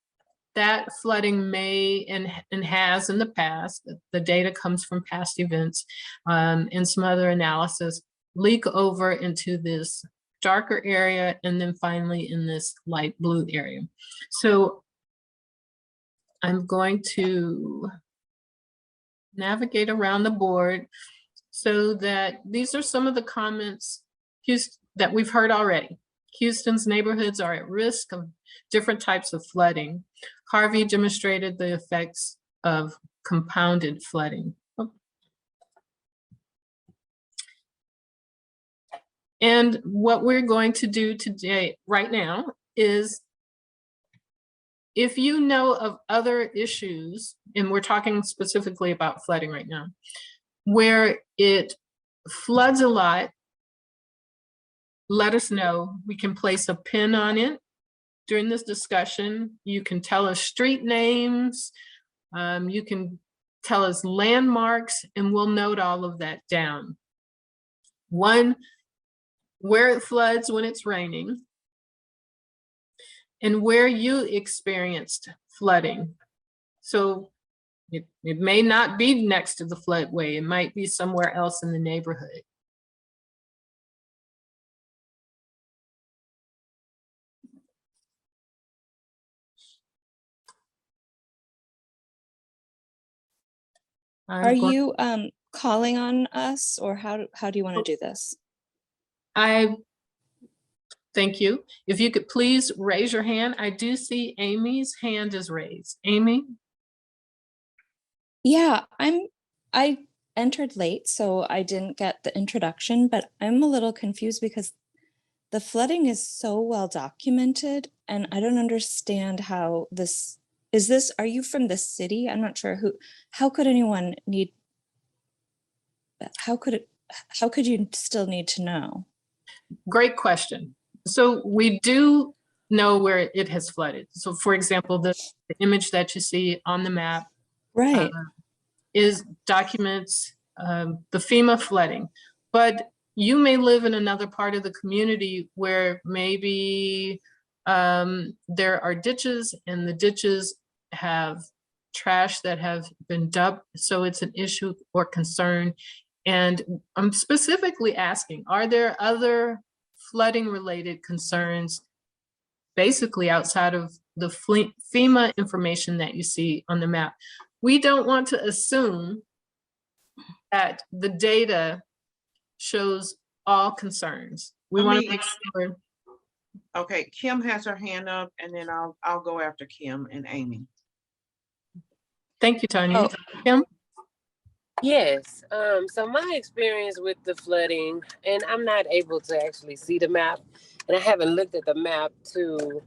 that flooding may and has in the past, the data comes from past events and some other analysis, leak over into this darker area and then finally in this light blue area. So I'm going to navigate around the board so that these are some of the comments that we've heard already. Houston's neighborhoods are at risk of different types of flooding. Harvey demonstrated the effects of compounded flooding. And what we're going to do today, right now, is if you know of other issues, and we're talking specifically about flooding right now, where it floods a lot, let us know. We can place a pin on it during this discussion. You can tell us street names, you can tell us landmarks, and we'll note all of that down. One, where it floods when it's raining, and where you experienced flooding. So it may not be next to the floodway, it might be somewhere else in the neighborhood. Are you calling on us, or how do you want to do this? Thank you. If you could please raise your hand. I do see Amy's hand is raised. Amy? Yeah, I entered late, so I didn't get the introduction, but I'm a little confused because the flooding is so well documented, and I don't understand how this is. Are you from the city? I'm not sure how could anyone need, how could you still need to know? Great question. So we do know where it has flooded. So for example, the image that you see on the map, right, documents the FEMA flooding. But you may live in another part of the community where maybe there are ditches, and the ditches have trash that have been dumped. So it's an issue or concern. And I'm specifically asking, are there other flooding related concerns basically outside of the FEMA information that you see on the map? We don't want to assume that the data shows all concerns. We want to make sure. Okay, Kim has her hand up, and then I'll go after Kim and Amy. Thank you, Tanya. Kim? Yes, so my experience with the flooding, and I'm not able to actually see the map, and I haven't looked at the map to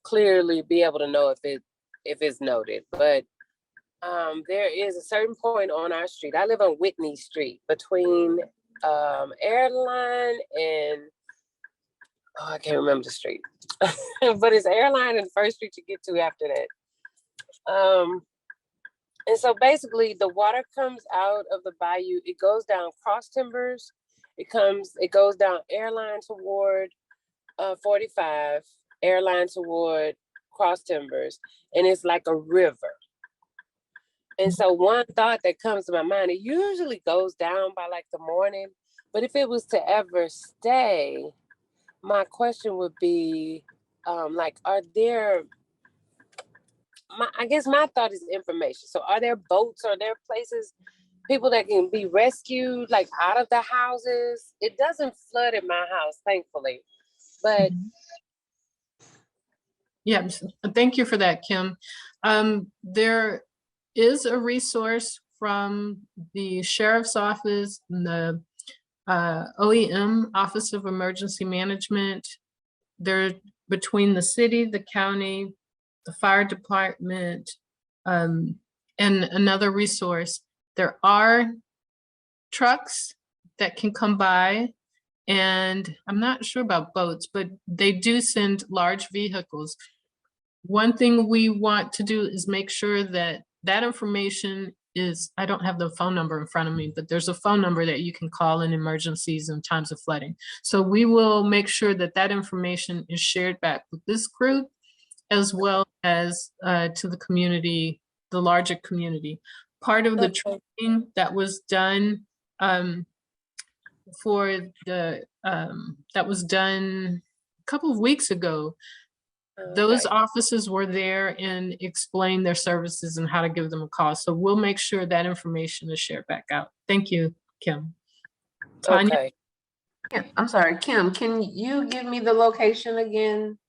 clearly be able to know if it's noted, but there is a certain point on our street. I live on Whitney Street between Airline and, I can't remember the street, but it's Airline and First Street you get to after that. And so basically the water comes out of the bayou, it goes down Cross Timbers, it goes down Airline toward 45, Airline toward Cross Timbers, and it's like a river. And so one thought that comes to my mind, it usually goes down by like the morning, but if it was to ever stay, my question would be, like, are there, I guess my thought is information. So are there boats, are there places, people that can be rescued, like out of the houses? It doesn't flood in my house, thankfully, but. Yeah, thank you for that, Kim. There is a resource from the Sheriff's Office and the OEM, Office of Emergency Management. They're between the city, the county, the fire department, and another resource. There are trucks that can come by, and I'm not sure about boats, but they do send large vehicles. One thing we want to do is make sure that that information is, I don't have the phone number in front of me, but there's a phone number that you can call in emergencies and times of flooding. So we will make sure that that information is shared back with this group, as well as to the community, the larger community. Part of the training that was done that was done a couple of weeks ago, those officers were there and explained their services and how to give them a call. So we'll make sure that information is shared back out. Thank you, Kim. Tanya? Okay. Yeah, I'm sorry, Kim, can you give me the location again?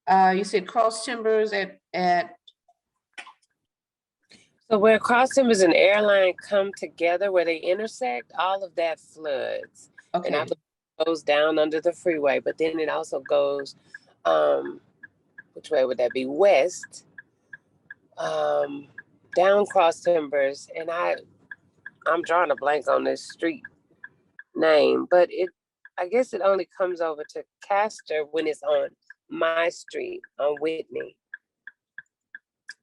You said Cross Timbers at So where Cross Timbers and Airline come together, where they intersect, all of that floods. Okay. And I believe it goes down under the freeway, but then it also goes, which way would that be? West down Cross Timbers, and I'm drawing a blank on this street name, but I guess it only comes over to Castor when it's on my street on Whitney.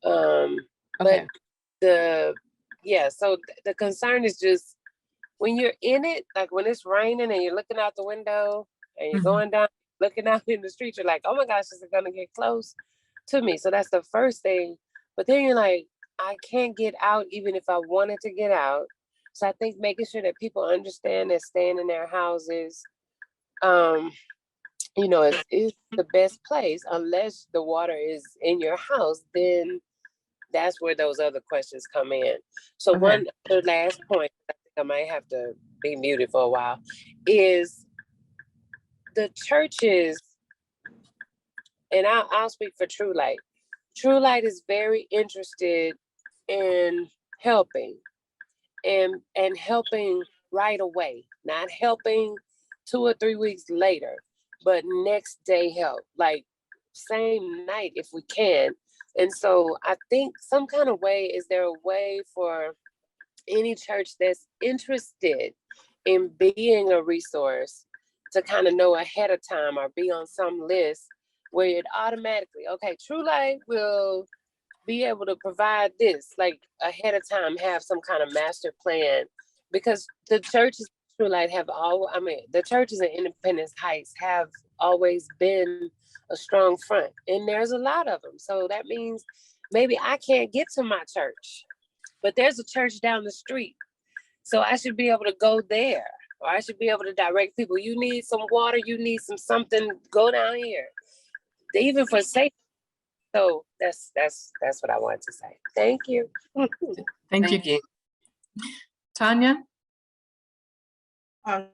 But so the concern is just when you're in it, like when it's raining and you're looking out the window and you're going down, looking out in the street, you're like, oh my gosh, is it gonna get close to me? So that's the first thing. But then you're like, I can't get out even if I wanted to get out. So I think making sure that people understand that staying in their houses, is the best place. Unless the water is in your house, then that's where those other questions come in. So one other last point, I think I might have to be muted for a while, is the churches, and I'll speak for True Light. True Light is very interested in helping and helping right away, not helping 2 or 3 weeks later, but next day help, like same night if we can. And so I think some kind of way, is there a way for any church that's interested in being a resource to kind of know ahead of time or be on some list where it automatically, okay, True Light will be able to provide this, like ahead of time, have some kind of master plan, because the churches True Light the churches in Independence Heights have always been a strong front, and there's a lot of them. So that means maybe I can't get to my church, but there's a church down the street. So I should be able to go there, or I should be able to direct people. You need some water, you need something, go down here. Even for safety. So that's what I wanted to say. Thank you. Thank you. Tanya?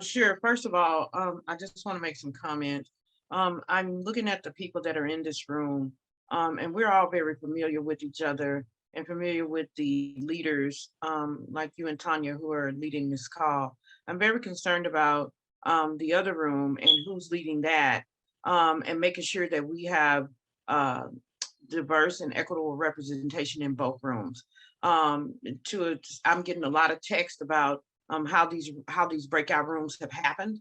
Sure. First of all, I just want to make some comments. I'm looking at the people that are in this room, and we're all very familiar with each other and familiar with the leaders, like you and Tanya, who are leading this call. I'm very concerned about the other room and who's leading that, and making sure that we have diverse and equitable representation in both rooms. I'm getting a lot of text about how these breakout rooms have happened.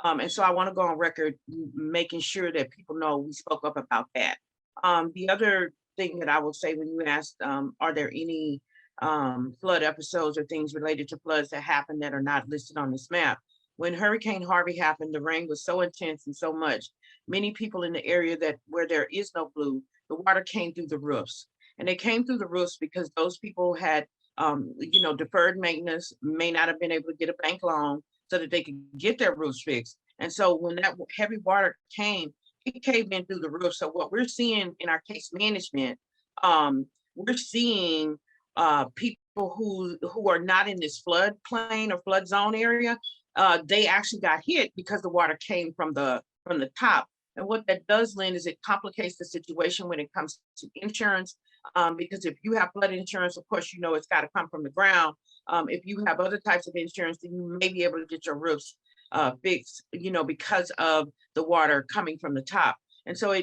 And so I want to go on record making sure that people know we spoke up about that. The other thing that I will say, when you asked, are there any flood episodes or things related to floods that happen that are not listed on this map? When Hurricane Harvey happened, the rain was so intense and so much, many people in the area where there is no blue, the water came through the roofs. And they came through the roofs because those people had deferred maintenance, may not have been able to get a bank loan so that they could get their roofs fixed. And so when that heavy water came, it came in through the roof. So what we're seeing in our case management, we're seeing people who are not in this flood plain or flood zone area. They actually got hit because the water came from the top. And what that does, Lynn, is it complicates the situation when it comes to insurance. Because if you have flood insurance, of course, it's got to come from the ground. If you have other types of insurance, then you may be able to get your roofs fixed, because of the water coming from the top. And so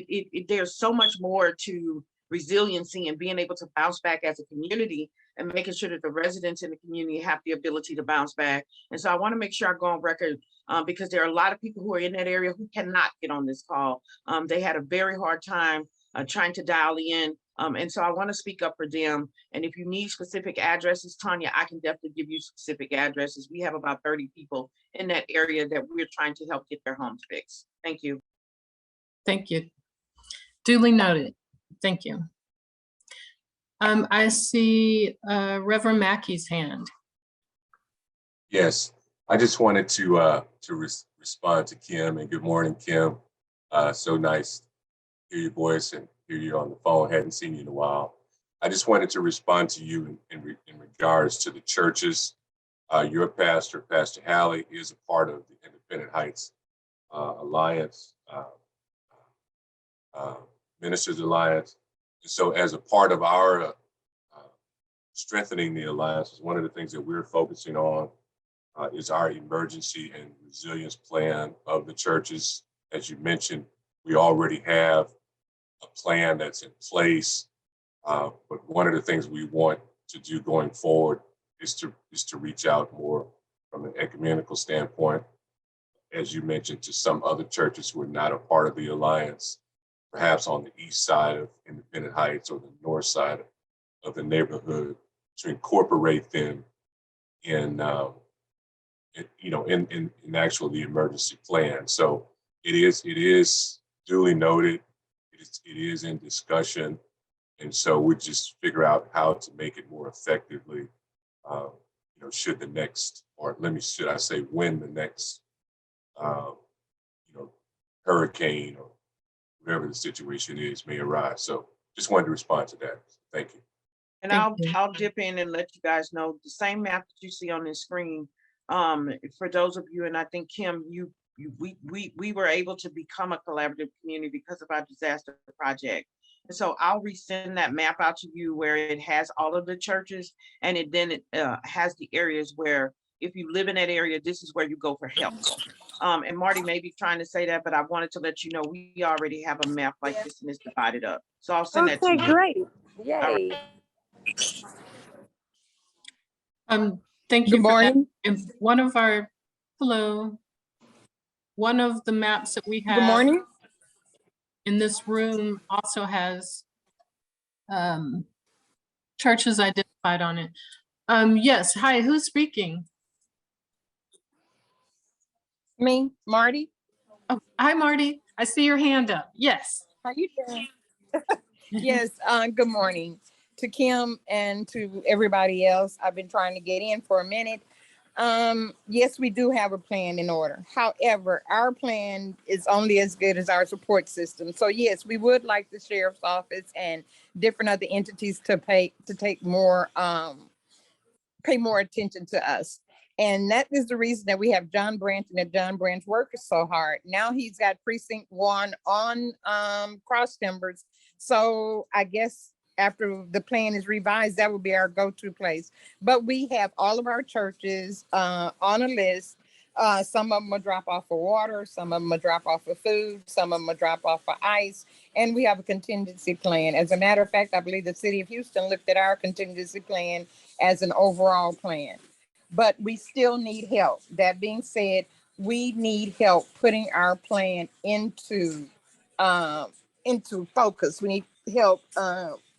there's so much more to resiliency and being able to bounce back as a community, and making sure that the residents in the community have the ability to bounce back. And so I want to make sure I go on record, because there are a lot of people who are in that area who cannot get on this call. They had a very hard time trying to dial in. And so I want to speak up for them. And if you need specific addresses, Tanya, I can definitely give you specific addresses. We have about 30 people in that area that we're trying to help get their homes fixed. Thank you. Thank you. Duly noted. Thank you. I see Reverend Mackey's hand. Yes, I just wanted to respond to Kim, and good morning, Kim. So nice to hear your voice and hear you on the phone. Hadn't seen you in a while. I just wanted to respond to you in regards to the churches. Your pastor, Pastor Halley, is a part of the Independent Heights Alliance, Ministers Alliance. And so as a part of our strengthening the alliance, one of the things that we're focusing on is our emergency and resilience plan of the churches. As you mentioned, we already have a plan that's in place But one of the things we want to do going forward is to reach out more from an ecumenical standpoint, as you mentioned, to some other churches who are not a part of the Alliance, perhaps on the east side of Independent Heights or the north side of the neighborhood, to incorporate them in, in actual the emergency plan. So it is duly noted. It is in discussion. And so we just figure out how to make it more effectively, should the next, or should I say, when the next, hurricane or whatever the situation is may arise. So just wanted to respond to that. Thank you. And I'll dip in and let you guys know the same map that you see on the screen. For those of you, and I think Kim, we were able to become a collaborative community because of our disaster project. And so I'll resend that map out to you where it has all of the churches, and it has the areas where if you live in that area, this is where you go for help. And Marty may be trying to say that, but I wanted to let you know we already have a map like this and it's divided up. So I'll send that to you. Okay, great. Yay. Right. Thank you. Good morning. And one of the maps that we have Good morning. in this room also has churches identified on it. Yes, hi, who's speaking? Me, Marty. Oh, hi, Marty. I see your hand up. Yes. How you doing? Yes, good morning to Kim and to everybody else. I've been trying to get in for a minute. Yes, we do have a plan in order. However, our plan is only as good as our support system. So yes, we would like the sheriff's office and different other entities to pay more attention to us. And that is the reason that we have John Branch, and that John Branch works so hard. Now he's got precinct 1 on Cross Timbers. So I guess after the plan is revised, that will be our go-to place. But we have all of our churches on a list. Some of them will drop off for water, some of them will drop off for food, some of them will drop off for ice, and we have a contingency plan. As a matter of fact, I believe the city of Houston looked at our contingency plan as an overall plan. But we still need help. That being said, we need help putting our plan into focus. We need help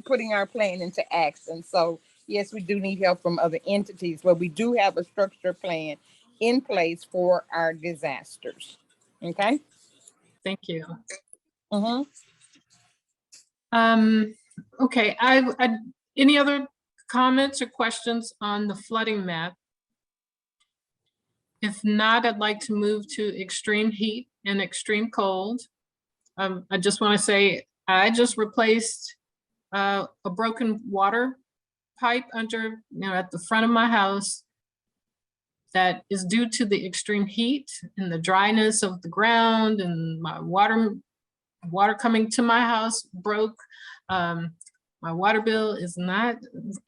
putting our plan into action. So yes, we do need help from other entities, but we do have a structured plan in place for our disasters. Okay. Thank you. Mm-hmm. Okay, any other comments or questions on the flooding map? If not, I'd like to move to extreme heat and extreme cold. I just want to say, I just replaced a broken water pipe under, at the front of my house that is due to the extreme heat and the dryness of the ground, and my water coming to my house broke. My water bill is not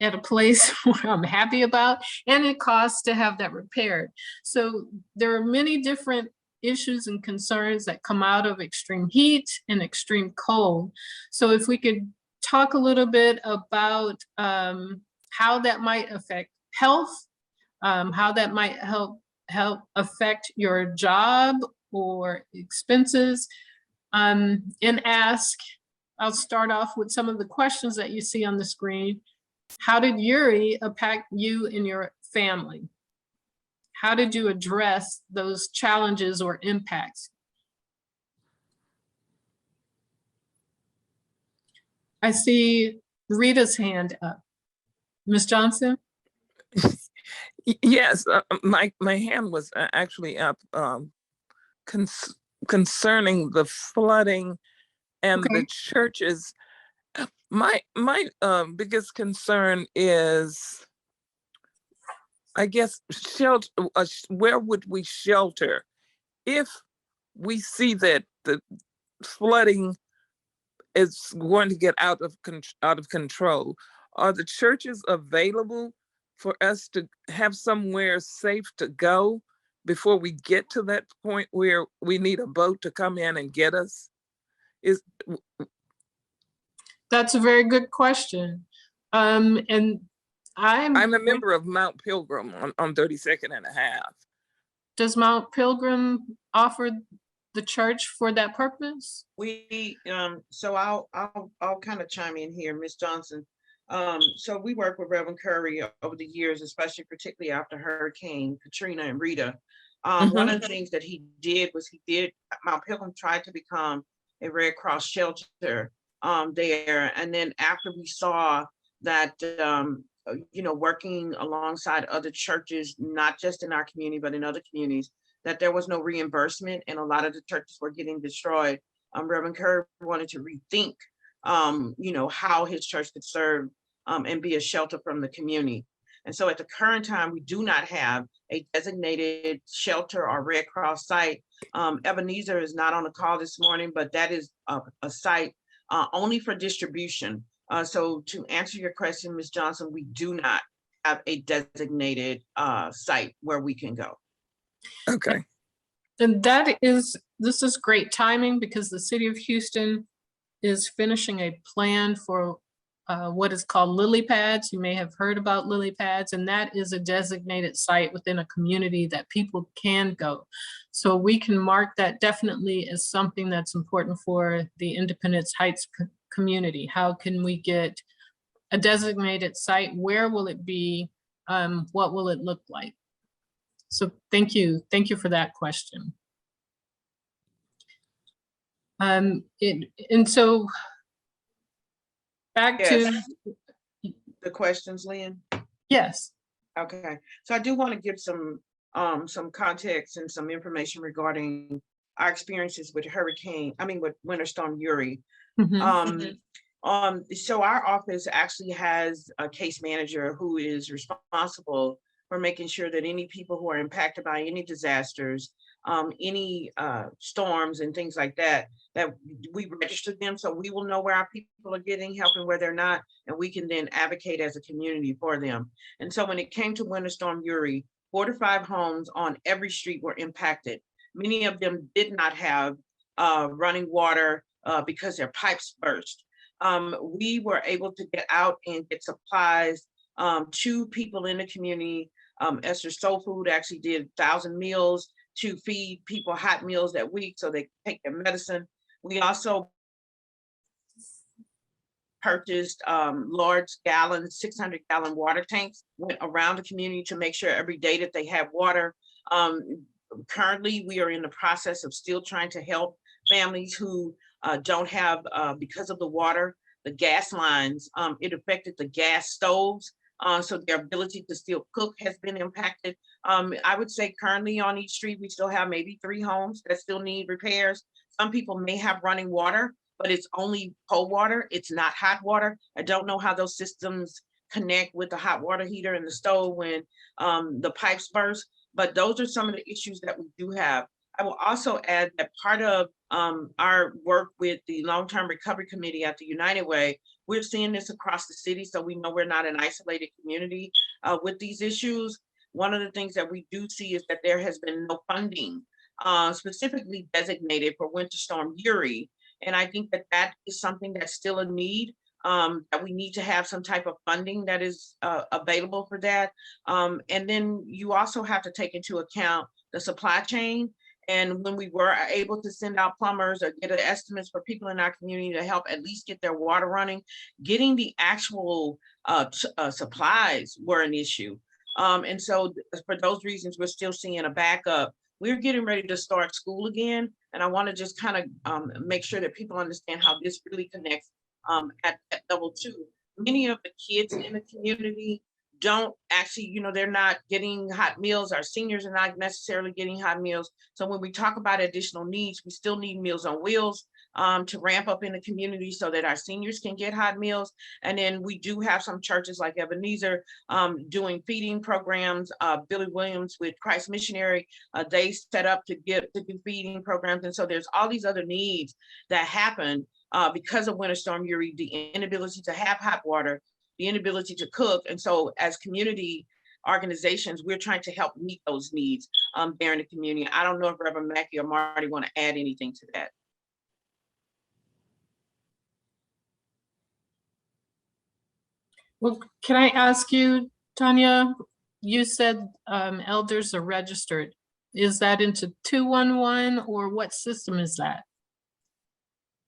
at a place where I'm happy about, and it costs to have that repaired. So there are many different issues and concerns that come out of extreme heat and extreme cold. So if we could talk a little bit about how that might affect health, how that might help affect your job or expenses, and I'll start off with some of the questions that you see on the screen. How did Uri impact you and your family? How did you address those challenges or impacts? I see Rita's hand up. Ms. Johnson? Yes, my hand was actually up concerning the flooding and the churches. My biggest concern is, I guess, shelter. Where would we shelter if we see that the flooding is going to get out of control? Are the churches available for us to have somewhere safe to go before we get to that point where we need a boat to come in and get us? That's a very good question. And I'm a member of Mount Pilgrim on 32nd and a half. Does Mount Pilgrim offer the church for that purpose? We, so I'll kind of chime in here, Ms. Johnson. So we work with Reverend Curry over the years, especially particularly after Hurricane Katrina and Rita. One of the things that he did was Mount Pilgrim tried to become a Red Cross shelter there. And then after we saw that, working alongside other churches, not just in our community, but in other communities, that there was no reimbursement and a lot of the churches were getting destroyed. Reverend Curry wanted to rethink, how his church could serve and be a shelter from the community. And so at the current time, we do not have a designated shelter or Red Cross site. Ebenezer is not on the call this morning, but that is a site only for distribution. So to answer your question, Ms. Johnson, we do not have a designated site where we can go. Okay. And this is great timing because the city of Houston is finishing a plan for what is called lily pads. You may have heard about lily pads, and that is a designated site within a community that people can go. So we can mark that definitely as something that's important for the Independence Heights community. How can we get a designated site? Where will it be? What will it look like? So thank you for that question. And so back to the questions, Lynn. Yes. Okay, so I do want to give some context and some information regarding our experiences with with Winter Storm Uri. So our office actually has a case manager who is responsible for making sure that any people who are impacted by any disasters, any storms and things like that, that we register them so we will know where our people are getting help and where they're not, and we can then advocate as a community for them. And so when it came to Winter Storm Uri, 4 to 5 homes on every street were impacted. Many of them did not have running water because their pipes burst. We were able to get out and get supplies to people in the community. Esther Soul Food actually did 1,000 meals to feed people hot meals that week so they take their medicine. We also purchased large 600-gallon water tanks, went around the community to make sure every day that they have water. Currently, we are in the process of still trying to help families who don't have, because of the water, the gas lines, it affected the gas stoves. So their ability to still cook has been impacted. I would say currently on each street, we still have maybe 3 homes that still need repairs. Some people may have running water, but it's only cold water. It's not hot water. I don't know how those systems connect with the hot water heater and the stove when the pipes burst, but those are some of the issues that we do have. I will also add that part of our work with the Long-Term Recovery Committee at the United Way, we're seeing this across the city, so we know we're not an isolated community with these issues. One of the things that we do see is that there has been no funding specifically designated for Winter Storm Uri. And I think that that is something that's still a need, that we need to have some type of funding that is available for that. And then you also have to take into account the supply chain. And when we were able to send out plumbers or get estimates for people in our community to help at least get their water running, getting the actual supplies were an issue. And so for those reasons, we're still seeing a backup. We're getting ready to start school again. And I want to just kind of make sure that people understand how this really connects at level 2. Many of the kids in the community don't actually, they're not getting hot meals. Our seniors are not necessarily getting hot meals. So when we talk about additional needs, we still need Meals on Wheels to ramp up in the community so that our seniors can get hot meals. And then we do have some churches like Ebenezer doing feeding programs. Billy Williams with Christ Missionary, they set up to do feeding programs. And so there's all these other needs that happen because of Winter Storm Uri, the inability to have hot water, the inability to cook. And so as community organizations, we're trying to help meet those needs there in the community. I don't know if Reverend Mackey or Marty want to add anything to that. Well, can I ask you, Tanya, you said elders are registered. Is that into 211 or what system is that?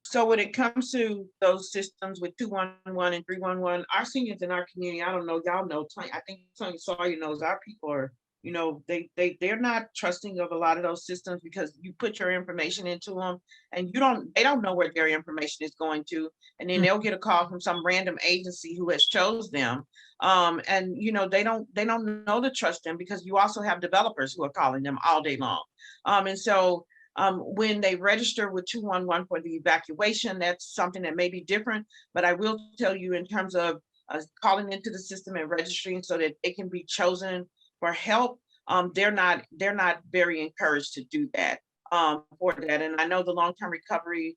So when it comes to those systems with 211 and 311, our seniors in our community, I don't know, y'all know, I think Tony Sawyer knows our people are, you know, they're not trusting of a lot of those systems because you put your information into them and they don't know where their information is going to. And then they'll get a call from some random agency who has chose them. And you know, they don't know to trust them because you also have developers who are calling them all day long. And so when they register with 211 for the evacuation, that's something that may be different, but I will tell you in terms of calling into the system and registering so that they can be chosen for help, they're not very encouraged to do that for that. And I know the long-term recovery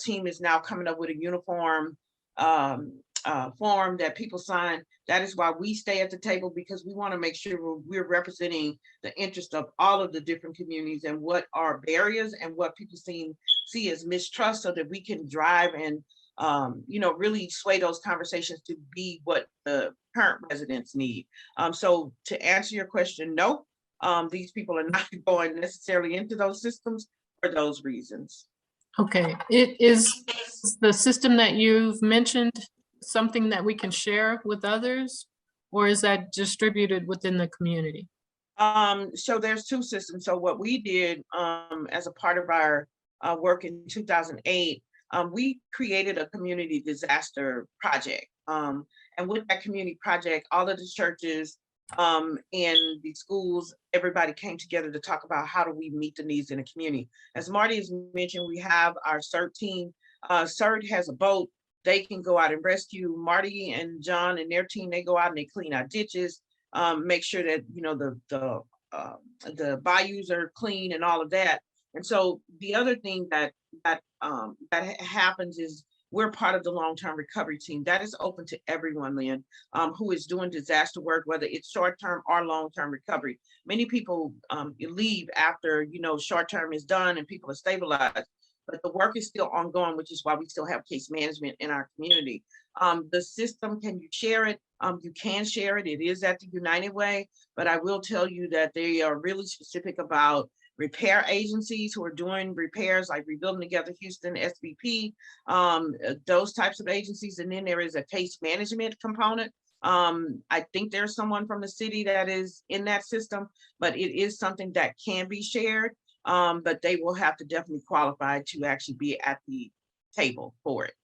team is now coming up with a uniform form that people sign. That is why we stay at the table, because we want to make sure we're representing the interest of all of the different communities and what are barriers and what people see as mistrust, so that we can drive and you know, really sway those conversations to be what the current residents need. So to answer your question, no, these people are not going necessarily into those systems for those reasons. Okay, it is the system that you've mentioned something that we can share with others, or is that distributed within the community? So there's two systems. So what we did as a part of our work in 2008, we created a community disaster project. And with that community project, all of the churches and the schools, everybody came together to talk about how do we meet the needs in the community. As Marty has mentioned, we have our CERT team. CERT has a boat. They can go out and rescue. Marty and John and their team, they go out and they clean our ditches, make sure that, you know, the bayous are clean and all of that. And so the other thing that happens is we're part of the long-term recovery team that is open to everyone, Lynn, who is doing disaster work, whether it's short-term or long-term recovery. Many people leave after, you know, short-term is done and people are stabilized, but the work is still ongoing, which is why we still have case management in our community. The system, can you share it? You can share it. It is at the United Way, but I will tell you that they are really specific about repair agencies who are doing repairs like Rebuilding Together Houston, SBP, those types of agencies. And then there is a case management component. I think there's someone from the city that is in that system, but it is something that can be shared. But they will have to definitely qualify to actually be at the table for it.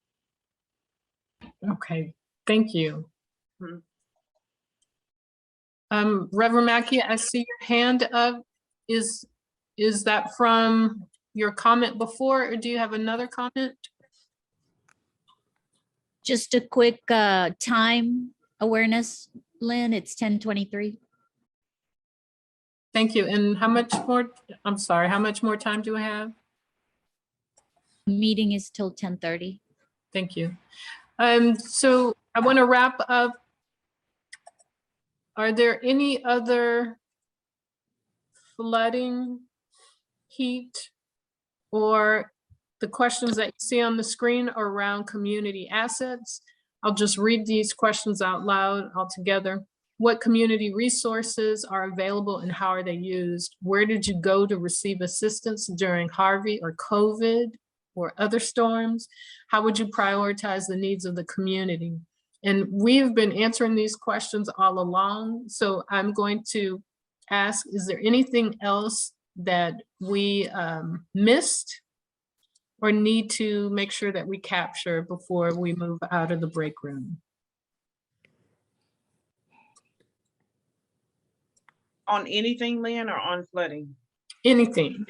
Okay, thank you. Reverend Mackey, I see your hand up. Is that from your comment before, or do you have another comment? Just a quick time awareness, Lynn, it's 10:23. Thank you. And how much more, I'm sorry, how much more time do we have? Meeting is till 10:30. Thank you. So I want to wrap up. Are there any other flooding, heat, or the questions that you see on the screen are around community assets? I'll just read these questions out loud altogether. What community resources are available and how are they used? Where did you go to receive assistance during Harvey or COVID or other storms? How would you prioritize the needs of the community? And we've been answering these questions all along. So I'm going to ask, is there anything else that we missed or need to make sure that we capture before we move out of the break room? On anything, Lynn, or on flooding? Anything.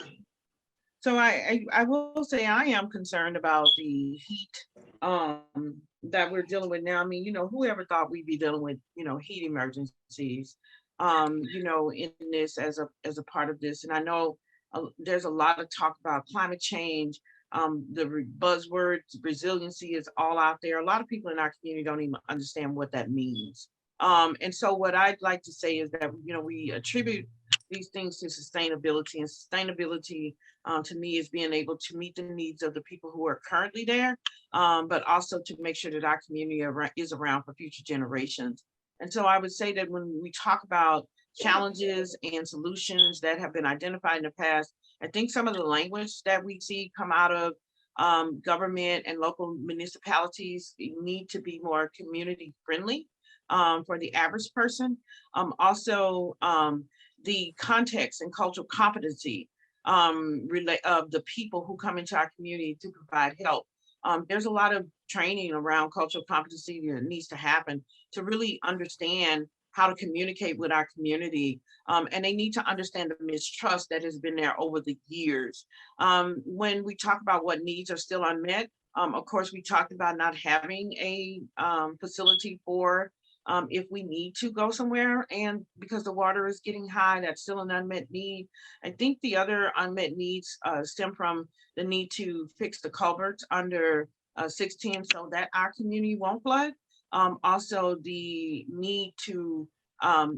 So I will say I am concerned about the heat that we're dealing with now. I mean, you know, whoever thought we'd be dealing with, you know, heat emergencies, you know, in this as a part of this. And I know there's a lot of talk about climate change. The buzzword resiliency is all out there. A lot of people in our community don't even understand what that means. And so what I'd like to say is that, you know, we attribute these things to sustainability, and sustainability to me is being able to meet the needs of the people who are currently there, but also to make sure that our community is around for future generations. And so I would say that when we talk about challenges and solutions that have been identified in the past, I think some of the language that we see come out of government and local municipalities need to be more community friendly for the average person. Also, the context and cultural competency of the people who come into our community to provide help. There's a lot of training around cultural competency that needs to happen to really understand how to communicate with our community. And they need to understand the mistrust that has been there over the years. When we talk about what needs are still unmet, of course, we talked about not having a facility for if we need to go somewhere, and because the water is getting high, that's still an unmet need. I think the other unmet needs stem from the need to fix the culverts under 16 so that our community won't flood. Also the need to,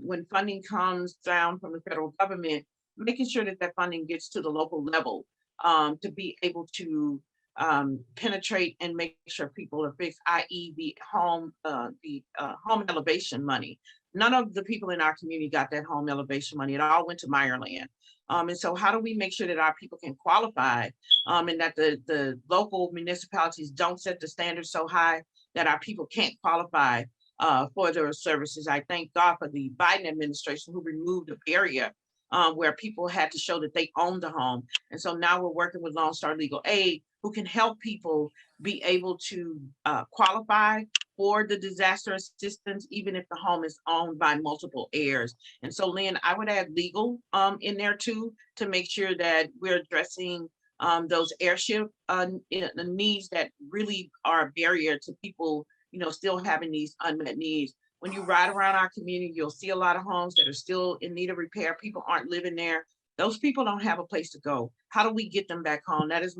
when funding comes down from the federal government, making sure that that funding gets to the local level to be able to penetrate and make sure people are fixed, i.e. the home elevation money. None of the people in our community got that home elevation money. It all went to Meyerland. And so how do we make sure that our people can qualify and that the local municipalities don't set the standards so high that our people can't qualify for their services? I thank God for the Biden administration who removed the barrier where people had to show that they owned the home. And so now we're working with Lone Star Legal Aid, who can help people be able to qualify for the disaster assistance, even if the home is owned by multiple heirs. And so, Lynn, I would add legal in there too, to make sure that we're addressing those heirship the needs that really are a barrier to people, still having these unmet needs. When you ride around our community, you'll see a lot of homes that are still in need of repair. People aren't living there. Those people don't have a place to go. How do we get them back home? That is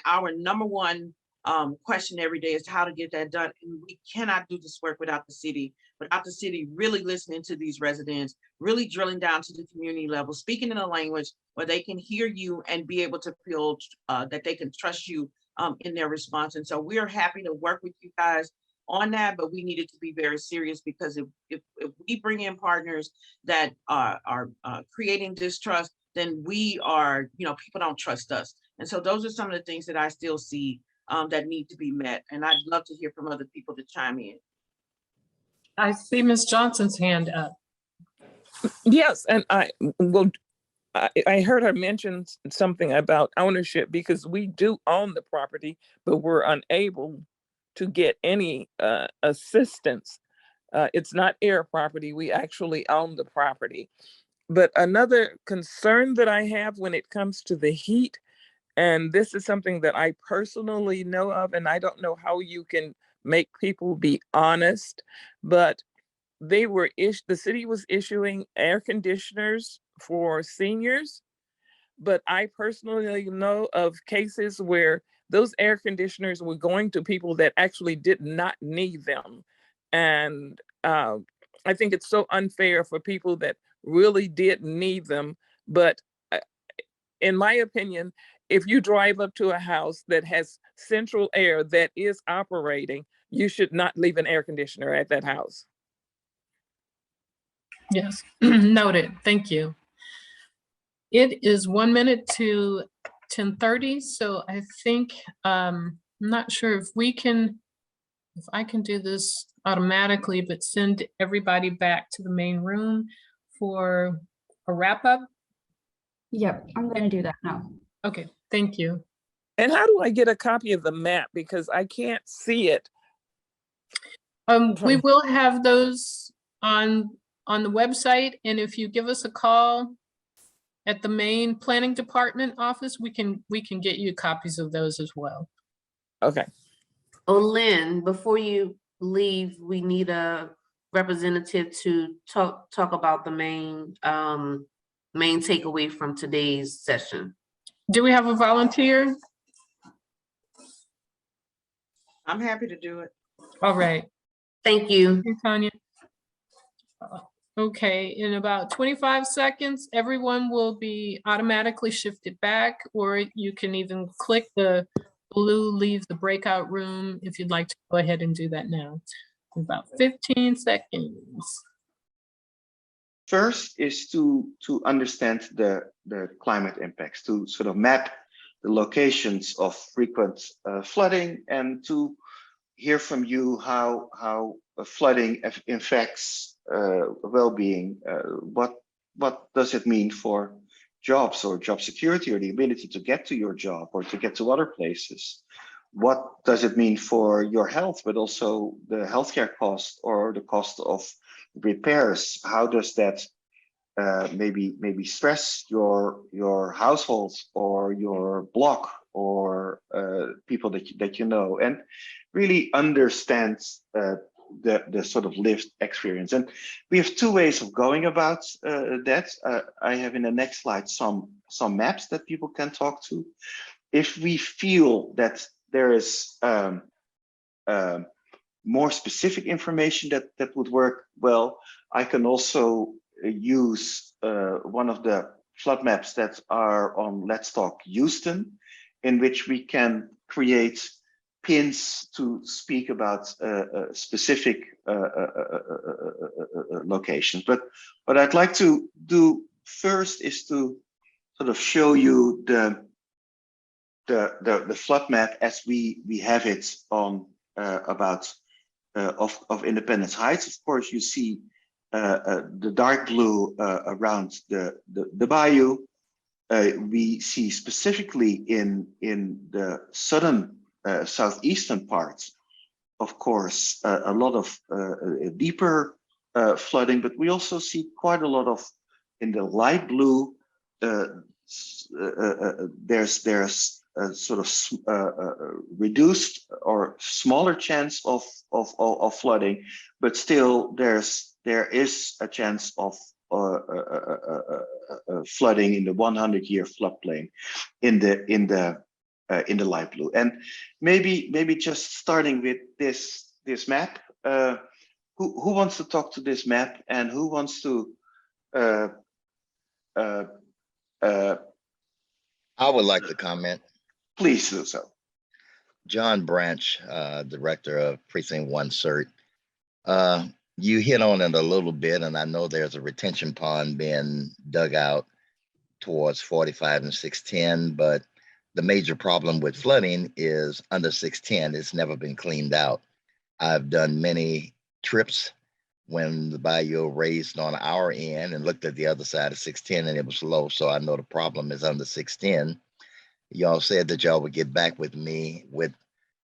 our number one question every day, is how to get that done. And we cannot do this work without the city really listening to these residents, really drilling down to the community level, speaking in a language where they can hear you and be able to feel that they can trust you in their response. And so we're happy to work with you guys on that, but we needed to be very serious, because if we bring in partners that are creating distrust, then we are, people don't trust us. And so those are some of the things that I still see that need to be met. And I'd love to hear from other people to chime in. I see Ms. Johnson's hand up. Yes, and I heard her mention something about ownership, because we do own the property, but we're unable to get any assistance. It's not heir property, we actually own the property. But another concern that I have when it comes to the heat, and this is something that I personally know of, and I don't know how you can make people be honest, but the city was issuing air conditioners for seniors, but I personally know of cases where those air conditioners were going to people that actually did not need them. And I think it's so unfair for people that really did need them. But in my opinion, if you drive up to a house that has central air that is operating, you should not leave an air conditioner at that house. Yes, noted. Thank you. It is 1 minute to 10:30, so I think I'm not sure if I can do this automatically, but send everybody back to the main room for a wrap up. Yep, I'm going to do that now. Okay, thank you. And how do I get a copy of the map? Because I can't see it. We will have those on the website, and if you give us a call at the main planning department office, we can get you copies of those as well. Okay. Oh, Lynn, before you leave, we need a representative to talk about the main takeaway from today's session. Do we have a volunteer? I'm happy to do it. All right. Thank you. Thank you, Tanya. Okay, in about 25 seconds, everyone will be automatically shifted back, or you can even click the blue leave the breakout room if you'd like to go ahead and do that now. About 15 seconds. First is to understand the climate impacts, to sort of map the locations of frequent flooding, and to hear from you how flooding affects well-being. What does it mean for jobs or job security or the ability to get to your job or to get to other places? What does it mean for your health, but also the healthcare cost or the cost of repairs? How does that maybe stress your household or your block or people that you know, and really understand the sort of lived experience. And we have two ways of going about that. I have in the next slide some maps that people can talk to. If we feel that there is more specific information that would work well, I can also use one of the flood maps that are on Let's Talk Houston, in which we can create pins to speak about specific locations. But what I'd like to do first is to sort of show you the flood map as we have it on of Independence Heights. Of course, you see the dark blue around the bayou. We see specifically in the southern southeastern parts, of course, a lot of deeper flooding, but we also see quite a lot of in the light blue. There's sort of reduced or smaller chance of flooding, but still there is a chance of flooding in the 100-year floodplain in the light blue. And maybe just starting with this map. Who wants to talk to this map, and who wants to? I would like to comment. Please do so. John Branch, Director of Precinct 1 CERT. You hit on it a little bit, and I know there's a retention pond being dug out towards 45 and 610, but the major problem with flooding is under 610. It's never been cleaned out. I've done many trips when the bayou raised on our end and looked at the other side of 610 and it was low, so I know the problem is under 610. Y'all said that y'all would get back with me with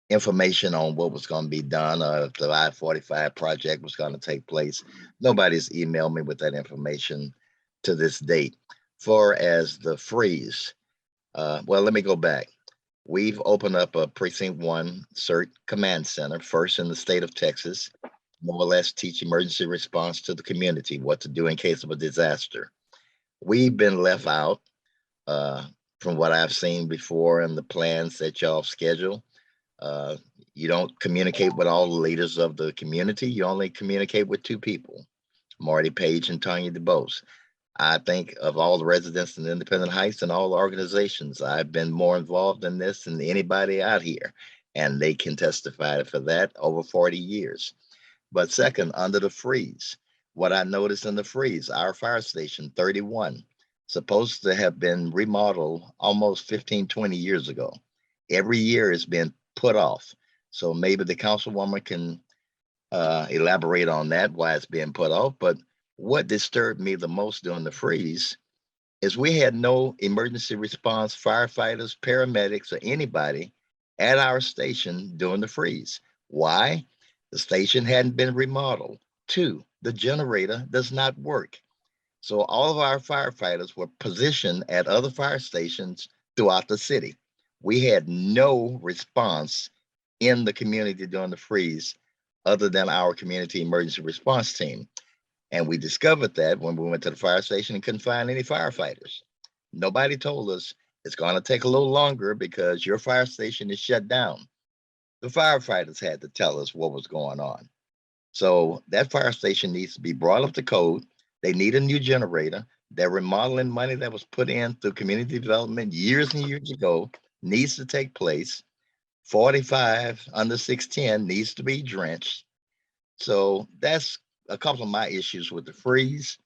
information on what was going to be done, or if the I-45 project was going to take place. Nobody's emailed me with that information to this date. For as the freeze, well, let me go back. We've opened up a Precinct 1 CERT command center, first in the state of Texas, more or less teach emergency response to the community, what to do in case of a disaster. We've been left out from what I've seen before in the plans that y'all schedule. You don't communicate with all the leaders of the community. You only communicate with two people, Marty Page and Tanya DeBose. I think of all the residents in Independent Heights and all the organizations, I've been more involved in this than anybody out here, and they can testify for that over 40 years. But second, under the freeze, what I noticed in the freeze, our fire station 31, supposed to have been remodeled almost 15, 20 years ago. Every year it's been put off. So maybe the councilwoman can elaborate on that, why it's being put off. But what disturbed me the most during the freeze is we had no emergency response firefighters, paramedics, or anybody at our station during the freeze. Why? The station hadn't been remodeled. 2, the generator does not work. So all of our firefighters were positioned at other fire stations throughout the city. We had no response in the community during the freeze other than our community emergency response team. And we discovered that when we went to the fire station and couldn't find any firefighters. Nobody told us it's going to take a little longer because your fire station is shut down. The firefighters had to tell us what was going on. So that fire station needs to be brought up to code. They need a new generator. Their remodeling money that was put in through community development years and years ago needs to take place. 45 under 610 needs to be drenched. So that's a couple of my issues with the freeze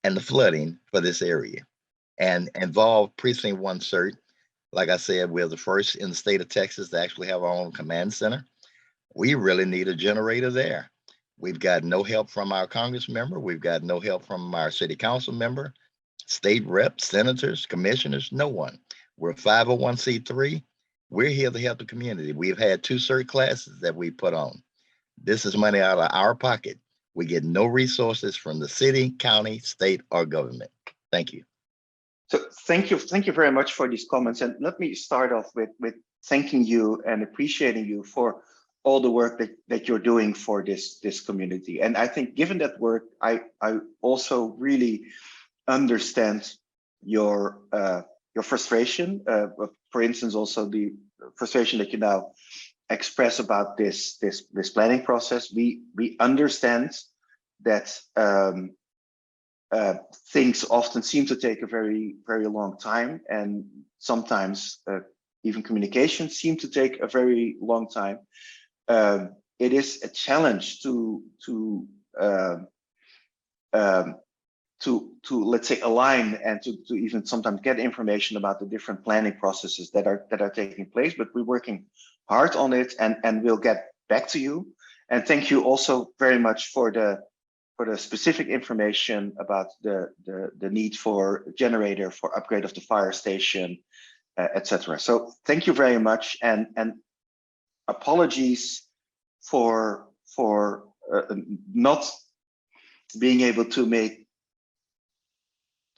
and the flooding for this area, and involve Precinct 1 CERT. Like I said, we're the first in the state of Texas to actually have our own command center. We really need a generator there. We've got no help from our Congress member. We've got no help from our city council member, state reps, senators, commissioners, no one. We're 501c3. We're here to help the community. We've had 2 CERT classes that we put on. This is money out of our pocket. We get no resources from the city, county, state, or government. Thank you. So thank you very much for these comments. And let me start off with thanking you and appreciating you for all the work that you're doing for this community. And I think given that work, I also really understand your frustration. For instance, also the frustration that you now express about this planning process. We understand that things often seem to take a very long time, and sometimes even communications seem to take a very long time. It is a challenge to let's say align and to even sometimes get information about the different planning processes that are taking place. But we're working hard on it, and we'll get back to you. And thank you also very much for the specific information about the need for a generator, for upgrade of the fire station, etc. So thank you very much, and apologies for not being able to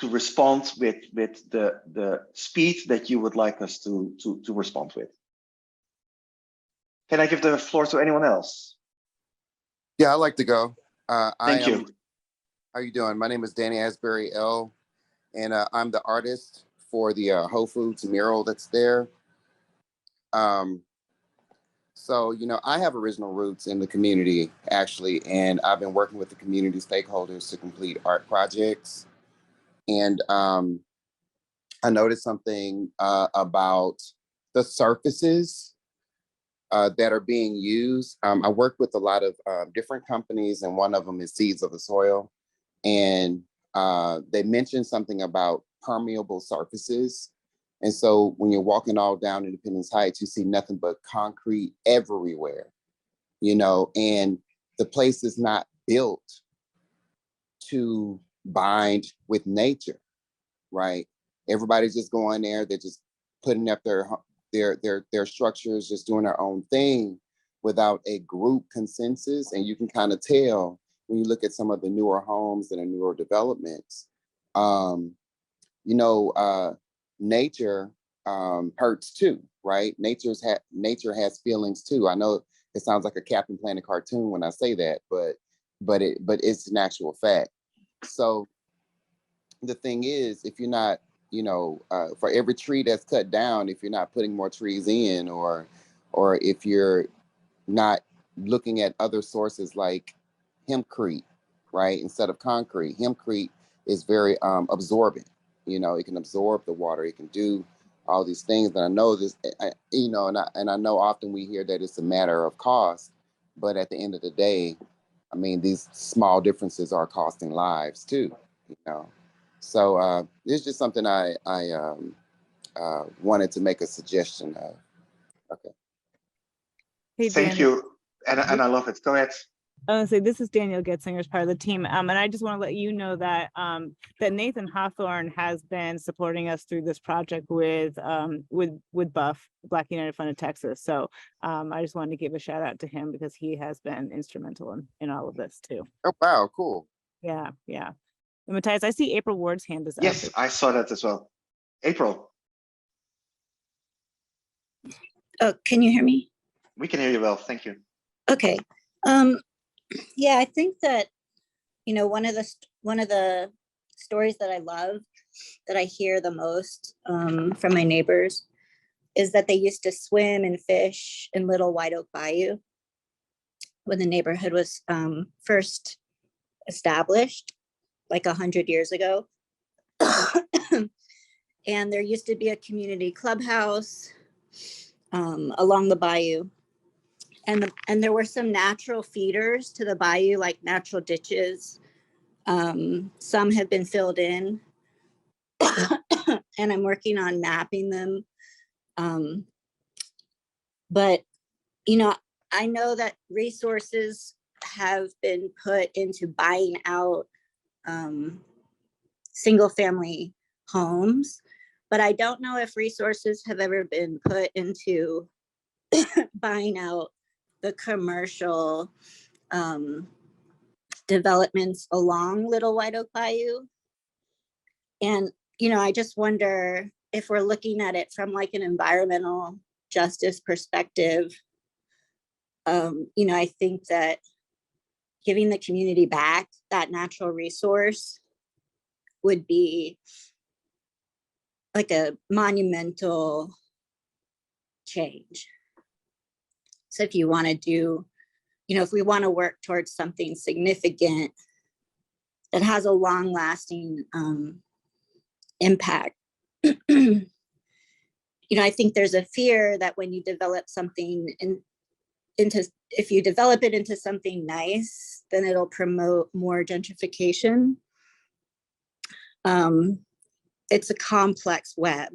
respond with the speed that you would like us to respond with. Can I give the floor to anyone else? Yeah, I'd like to go. Thank you. How you doing? My name is Danny Asbury L, and I'm the artist for the Whole Foods mural that's there. So, you know, I have original roots in the community, actually, and I've been working with the community stakeholders to complete art projects. And I noticed something about the surfaces that are being used. I work with a lot of different companies, and one of them is Seeds of the Soil. And they mentioned something about permeable surfaces. And so when you're walking all down Independence Heights, you see nothing but concrete everywhere, you know, and the place is not built to bind with nature, right? Everybody's just going there. They're just putting up their structures, just doing their own thing without a group consensus. And you can kind of tell when you look at some of the newer homes and the newer developments, you know, nature hurts too, right? Nature has feelings too. I know it sounds like a Captain Planet cartoon when I say that, but it's an actual fact. So the thing is, if you're not, you know, for every tree that's cut down, if you're not putting more trees in, or if you're not looking at other sources like hempcrete, right? Instead of concrete, hempcrete is very absorbent. You know, it can absorb the water. It can do all these things. And I know this, you know, and I know often we hear that it's a matter of cost, but at the end of the day, I mean, these small differences are costing lives too, you know. So it's just something I wanted to make a suggestion of. Okay. Hey, Thank you, and I love it. Go ahead. I want to say this is Danielle Getzinger as part of the team, and I just want to let you know that that Nathan Hawthorne has been supporting us through this project with BUF, Black United Fund of Texas. So I just wanted to give a shout out to him because he has been instrumental in all of this too. Oh wow, cool. Yeah, yeah. And Matthias, I see April Ward's hand is up. Yes, I saw that as well. April. Oh, can you hear me? We can hear you well, thank you. Okay. Yeah, I think that, you know, one of the stories that I love, that I hear the most from my neighbors, is that they used to swim and fish in Little White Oak Bayou when the neighborhood was first established. like 100 years ago. And there used to be a community clubhouse along the bayou. And there were some natural feeders to the bayou, like natural ditches. Some have been filled in. And I'm working on mapping them. But, you know, I know that resources have been put into buying out single family homes, but I don't know if resources have ever been put into buying out the commercial developments along Little White Oak Bayou. And, you know, I just wonder if we're looking at it from like an environmental justice perspective. You know, I think that giving the community back that natural resource would be like a monumental change. So if you want to do, you know, if we want to work towards something significant that has a long lasting impact, you know, I think there's a fear that when you develop something if you develop it into something nice, then it'll promote more gentrification. It's a complex web,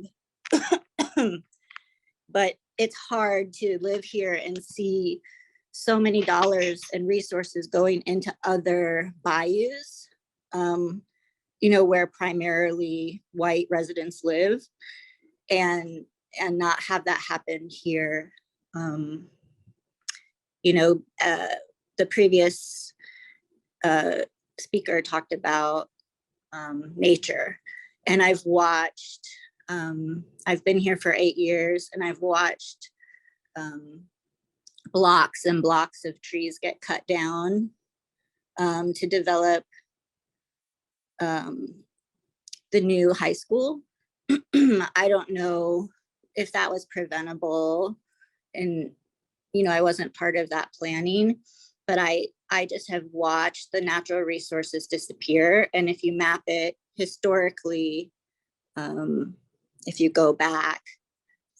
but it's hard to live here and see so many dollars and resources going into other bayous, you know, where primarily white residents live, and not have that happen here. You know, the previous speaker talked about nature, and I've watched, I've been here for 8 years, and I've watched blocks and blocks of trees get cut down to develop the new high school. I don't know if that was preventable, and you know, I wasn't part of that planning, but I just have watched the natural resources disappear. And if you map it historically, if you go back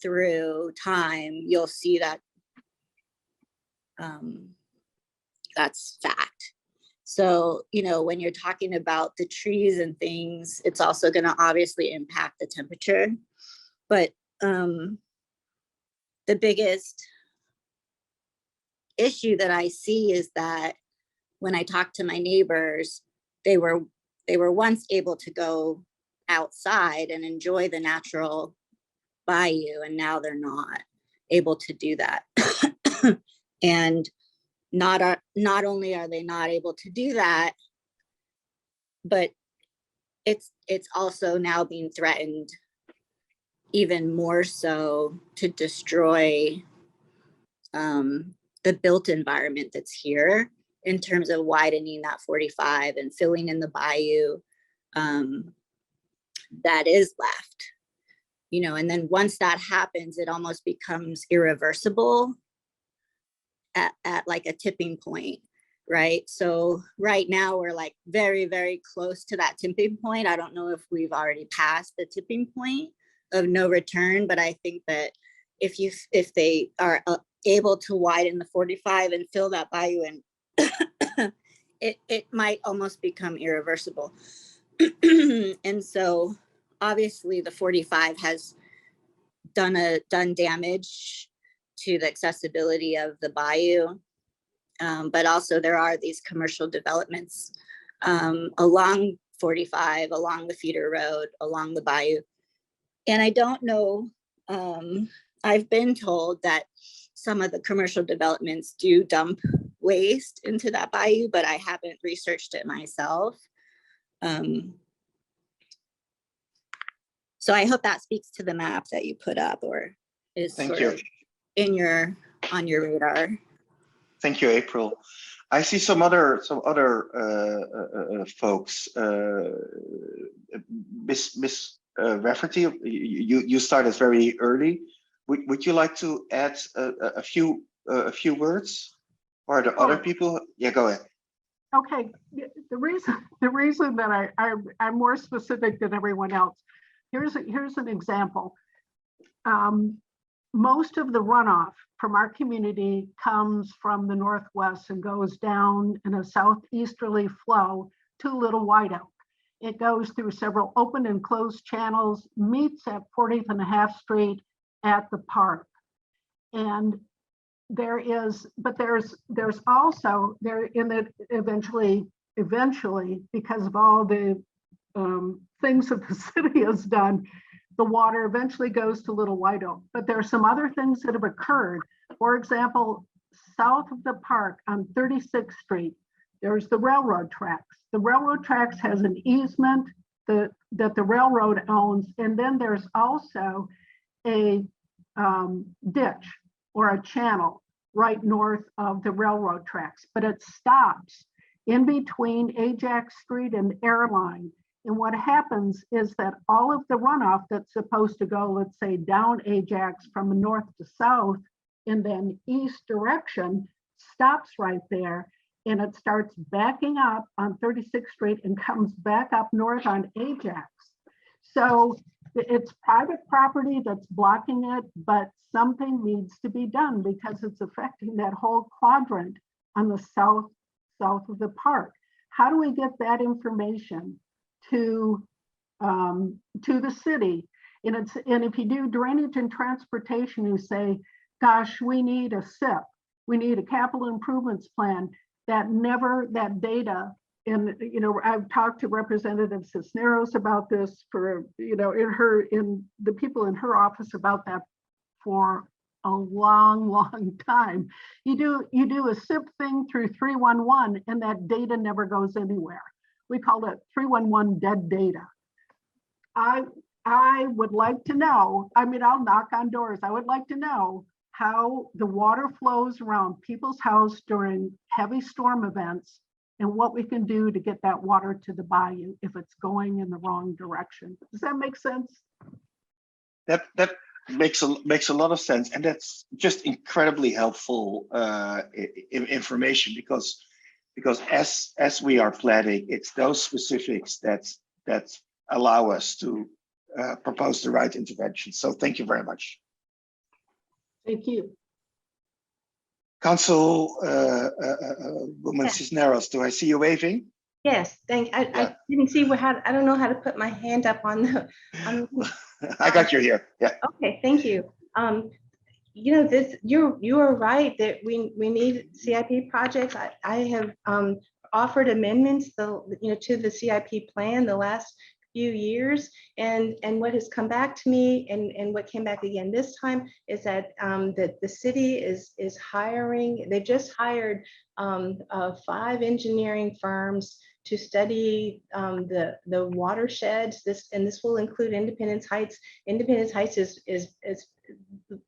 through time, you'll see that that's fact. So, you know, when you're talking about the trees and things, it's also going to obviously impact the temperature. But the biggest issue that I see is that when I talk to my neighbors, they were once able to go outside and enjoy the natural bayou, and now they're not able to do that. And not only are they not able to do that, but it's also now being threatened even more so to destroy the built environment that's here in terms of widening that 45 and filling in the bayou that is left, you know. And then once that happens, it almost becomes irreversible at like a tipping point, right? So right now we're like very, very close to that tipping point. I don't know if we've already passed the tipping point of no return, but I think that if they are able to widen the 45 and fill that bayou, and it might almost become irreversible. And so obviously the 45 has done damage to the accessibility of the bayou, but also there are these commercial developments along 45, along the feeder road, along the bayou. And I don't know, I've been told that some of the commercial developments do dump waste into that bayou, but I haven't researched it myself. So I hope that speaks to the map that you put up, or is sort of on your radar. Thank you, April. I see some other folks. Miss Rafferty, you started very early. Would you like to add a few words? Or are there other people? Yeah, go ahead. Okay, the reason that I'm more specific than everyone else. Here's an example. Most of the runoff from our community comes from the northwest and goes down in a southeasterly flow to Little White Oak. It goes through several open and closed channels, meets at 40th and a half Street at the park. And there's also there in the eventually, because of all the things that the city has done, the water eventually goes to Little White Oak. But there are some other things that have occurred. For example, south of the park on 36th Street, there's the railroad tracks. The railroad tracks has an easement that the railroad owns. And then there's also a ditch or a channel right north of the railroad tracks, but it stops in between Ajax Street and Airline. And what happens is that all of the runoff that's supposed to go, let's say, down Ajax from north to south and then east direction stops right there, and it starts backing up on 36th Street and comes back up north on Ajax. So it's private property that's blocking it, but something needs to be done because it's affecting that whole quadrant on the south of the park. How do we get that information to the city? And if you do drainage and transportation, you say, gosh, we need a SIP, we need a capital improvements plan. That data, and I've talked to Representative Cisneros about this for in the people in her office about that for a long time. You do a SIP thing through 311 and that data never goes anywhere. We call it 311 dead data. I would like to know, I'll knock on doors. I would like to know how the water flows around people's house during heavy storm events and what we can do to get that water to the bayou if it's going in the wrong direction. Does that make sense? That makes a lot of sense, and that's just incredibly helpful information because as we are planning, it's those specifics that allow us to propose the right intervention. So thank you very much. Thank you. Councilwoman Cisneros, do I see you waving? Yes, I didn't see I don't know how to put my hand up on the. I got you here. Yeah. Okay, thank you. You are right that we need CIP projects. I have offered amendments to the CIP plan the last few years, and what has come back to me and what came back again this time is that that the city is hiring. They just hired 5 engineering firms to study the watersheds. This will include Independence Heights. Independence Heights is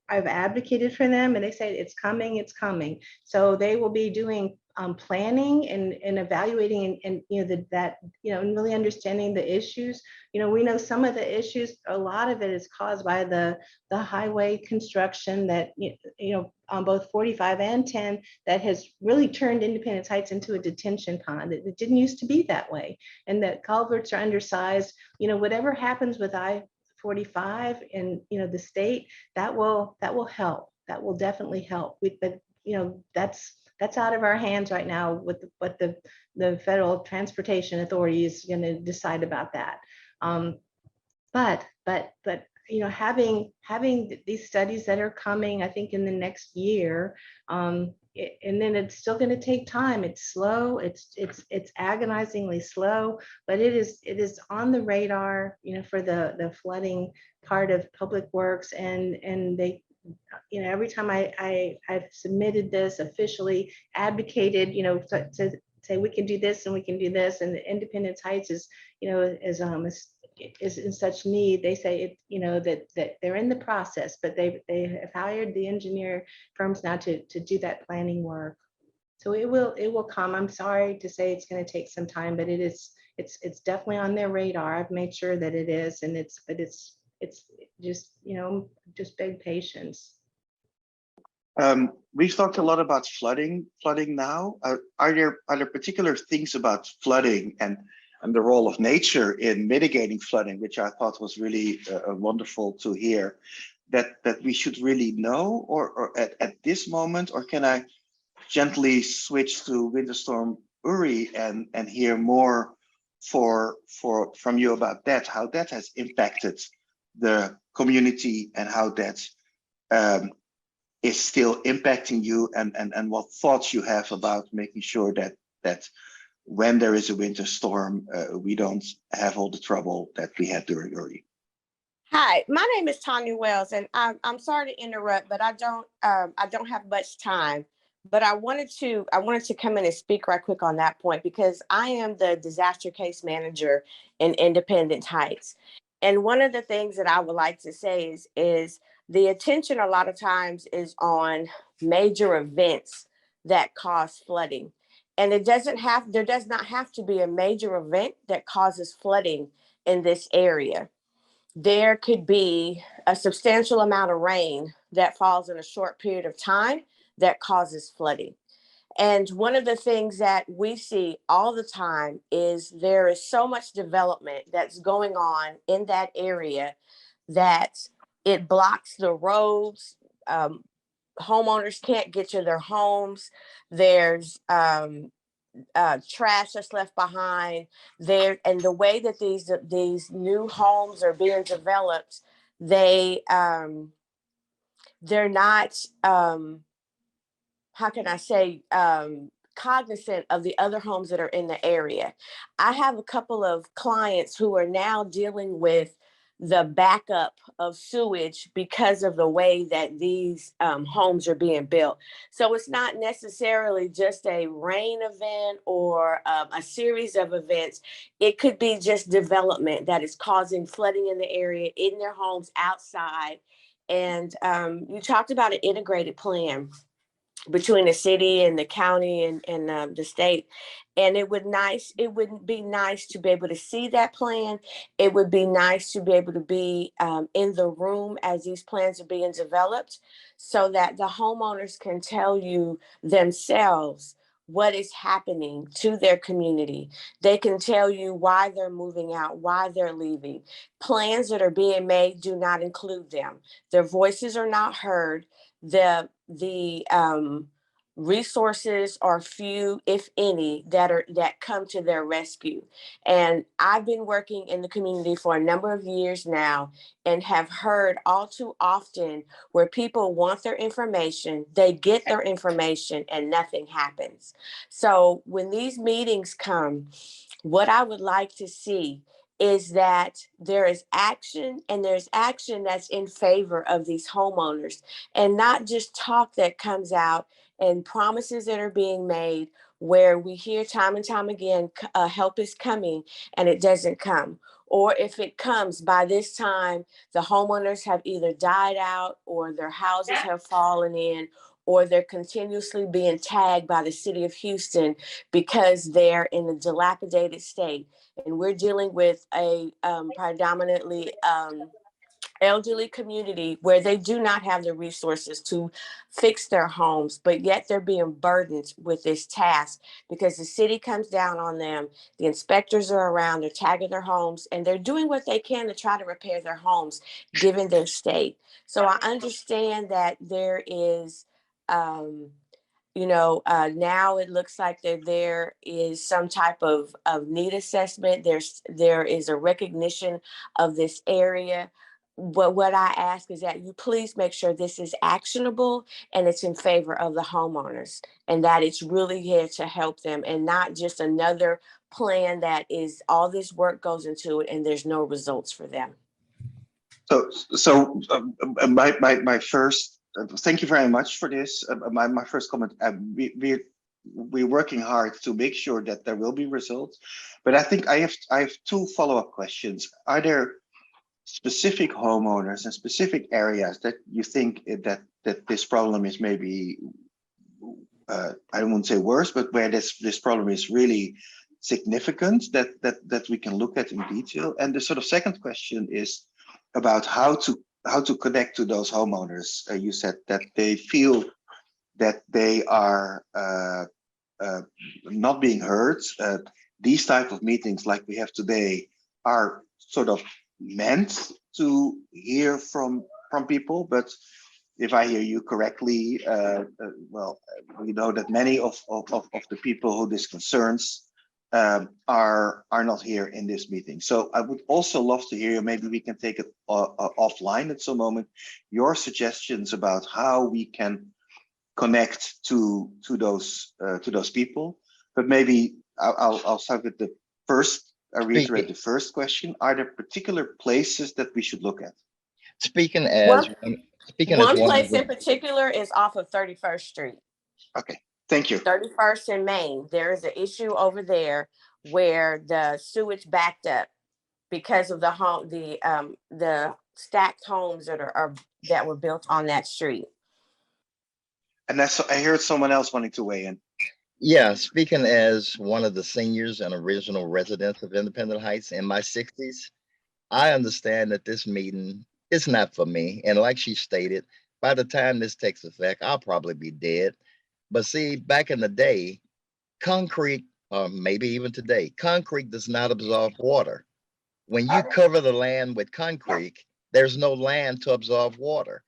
I've advocated for them, and they say it's coming. So they will be doing planning and evaluating and and really understanding the issues. We know some of the issues, a lot of it is caused by the highway construction that on both 45 and 10 that has really turned Independence Heights into a detention pond. It didn't used to be that way, and that culverts are undersized. Whatever happens with I-45 and the state, that will help. That will definitely help. That's out of our hands right now with what the Federal Transportation Authority is going to decide about that. But having these studies that are coming, I think in the next year, and then it's still going to take time. It's slow. It's agonizingly slow, but it is on the radar. For the flooding part of Public Works, and they. Every time I've submitted this officially, advocated, to say we can do this and we can do this, and the Independence Heights is in such need. They say that they're in the process, but they have hired the engineer firms now to do that planning work. So it will come. I'm sorry to say it's going to take some time, but it's definitely on their radar. I've made sure that it is, and it's just just big patience. We've talked a lot about flooding now. Are there particular things about flooding and the role of nature in mitigating flooding, which I thought was really wonderful to hear, that we should really know, or at this moment, or can I gently switch to Winter Storm Uri and hear more from you about that, how that has impacted the community and how that is still impacting you, and what thoughts you have about making sure that when there is a winter storm, we don't have all the trouble that we had during Uri. Hi, my name is Tanya Wells, and I'm sorry to interrupt, but I don't have much time. But I wanted to come in and speak right quick on that point, because I am the disaster case manager in Independence Heights. And one of the things that I would like to say is the attention a lot of times is on major events that cause flooding. And there does not have to be a major event that causes flooding in this area. There could be a substantial amount of rain that falls in a short period of time that causes flooding. And one of the things that we see all the time is there is so much development that's going on in that area that it blocks the roads. Homeowners can't get to their homes. There's trash that's left behind there, and the way that these new homes are being developed, they're not how can I say cognizant of the other homes that are in the area. I have a couple of clients who are now dealing with the backup of sewage because of the way that these homes are being built. So it's not necessarily just a rain event or a series of events. It could be just development that is causing flooding in the area, in their homes, outside. And you talked about an integrated plan between the city and the county and the state. And it would be nice to be able to see that plan. It would be nice to be able to be in the room as these plans are being developed, so that the homeowners can tell you themselves what is happening to their community. They can tell you why they're moving out, why they're leaving. Plans that are being made do not include them. Their voices are not heard. The resources are few, if any, that come to their rescue. And I've been working in the community for a number of years now, and have heard all too often where people want their information, they get their information, and nothing happens. So when these meetings come, what I would like to see is that there is action, and there's action that's in favor of these homeowners, and not just talk that comes out and promises that are being made, where we hear time and time again, help is coming, and it doesn't come. Or if it comes, by this time, the homeowners have either died out, or their houses have fallen in, or they're continuously being tagged by the city of Houston because they're in a dilapidated state. And we're dealing with a predominantly elderly community where they do not have the resources to fix their homes, but yet they're being burdened with this task because the city comes down on them. The inspectors are around, they're tagging their homes, and they're doing what they can to try to repair their homes given their state. So I understand that there is now it looks like that there is some type of need assessment. There is a recognition of this area. But what I ask is that you please make sure this is actionable and it's in favor of the homeowners, and that it's really here to help them, and not just another plan that is all this work goes into it and there's no results for them. So my first, thank you very much for this. My first comment, we're working hard to make sure that there will be results, but I think I have two follow-up questions. Are there specific homeowners and specific areas that you think that this problem is maybe, I don't want to say worse, but where this problem is really significant that we can look at in detail? And the sort of second question is about how to connect to those homeowners. You said that they feel that they are not being heard. These type of meetings like we have today are sort of meant to hear from people, but if I hear you correctly, well, we know that many of the people who this concerns are not here in this meeting. So I would also love to hear, maybe we can take it offline at some moment, your suggestions about how we can connect to those people. But maybe I'll start with the first. I reiterate the first question: are there particular places that we should look at? Speaking as One one place of the, in particular is off of 31st Street. Okay, thank you. 31st and Main. There is an issue over there where the sewage backed up because of the stacked homes that were built on that street. And I heard someone else wanting to weigh in. Yeah, speaking as one of the seniors and original residents of Independent Heights in my 60s, I understand that this meeting is not for me. And like she stated, by the time this takes effect, I'll probably be dead. But see, back in the day, concrete, or maybe even today, concrete does not absorb water. When you cover the land with concrete, there's no land to absorb water.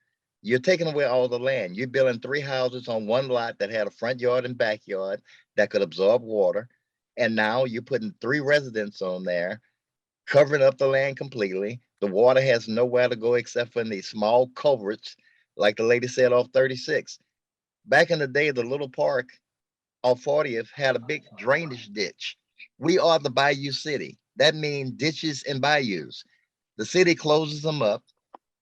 You're taking away all the land. You're building 3 houses on one lot that had a front yard and backyard that could absorb water. And now you're putting 3 residents on there, covering up the land completely. The water has nowhere to go except for in these small culverts, like the lady said off 36. Back in the day, the little park off 40th had a big drainage ditch. We are the Bayou City. That means ditches and bayous. The city closes them up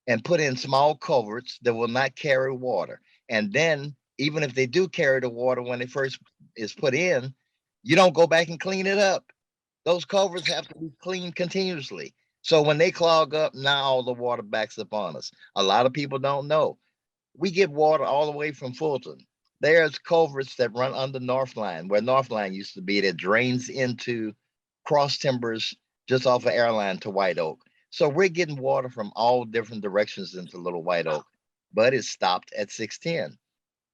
and put in small culverts that will not carry water. And then even if they do carry the water when it first is put in, you don't go back and clean it up. Those culverts have to be cleaned continuously. So when they clog up, now all the water backs up on us. A lot of people don't know. We get water all the way from Fulton. There's culverts that run under Northline, where Northline used to be, that drains into Cross Timbers just off of Airline to White Oak. So we're getting water from all different directions into Little White Oak, but it stopped at 610.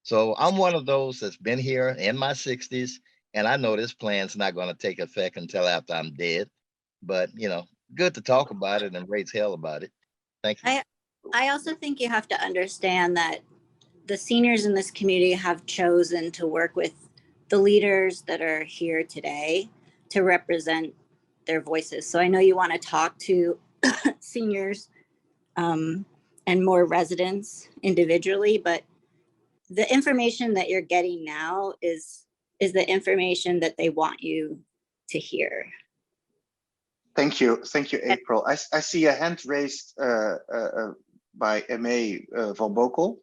So I'm one of those that's been here in my 60s, and I know this plan's not going to take effect until after I'm dead. But, you know, good to talk about it and raise hell about it. Thank you. I also think you have to understand that the seniors in this community have chosen to work with the leaders that are here today to represent their voices. So I know you want to talk to seniors and more residents individually, but the information that you're getting now is the information that they want you to hear. Thank you, April. I see a hand raised by M.A. Van Bokel.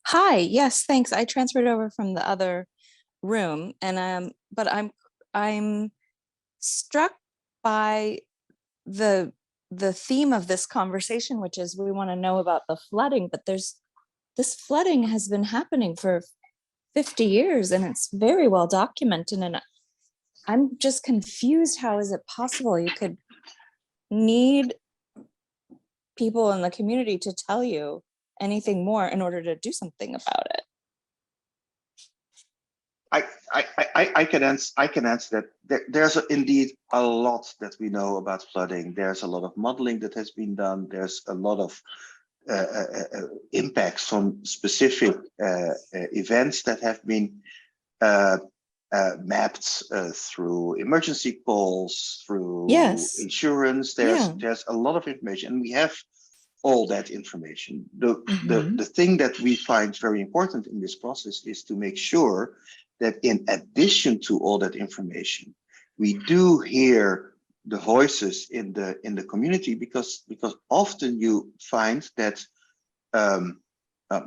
Hi, yes, thanks. I transferred over from the other room, and but I'm struck by the theme of this conversation, which is we want to know about the flooding, but this flooding has been happening for 50 years and it's very well documented, and I'm just confused. How is it possible you could need people in the community to tell you anything more in order to do something about it? I can answer that. There's indeed a lot that we know about flooding. There's a lot of modeling that has been done. There's a lot of impacts from specific events that have been mapped through emergency calls, through insurance. There's a lot of information, and we have all that information. The thing that we find very important in this process is to make sure that in addition to all that information, we do hear the voices in the community, because often you find that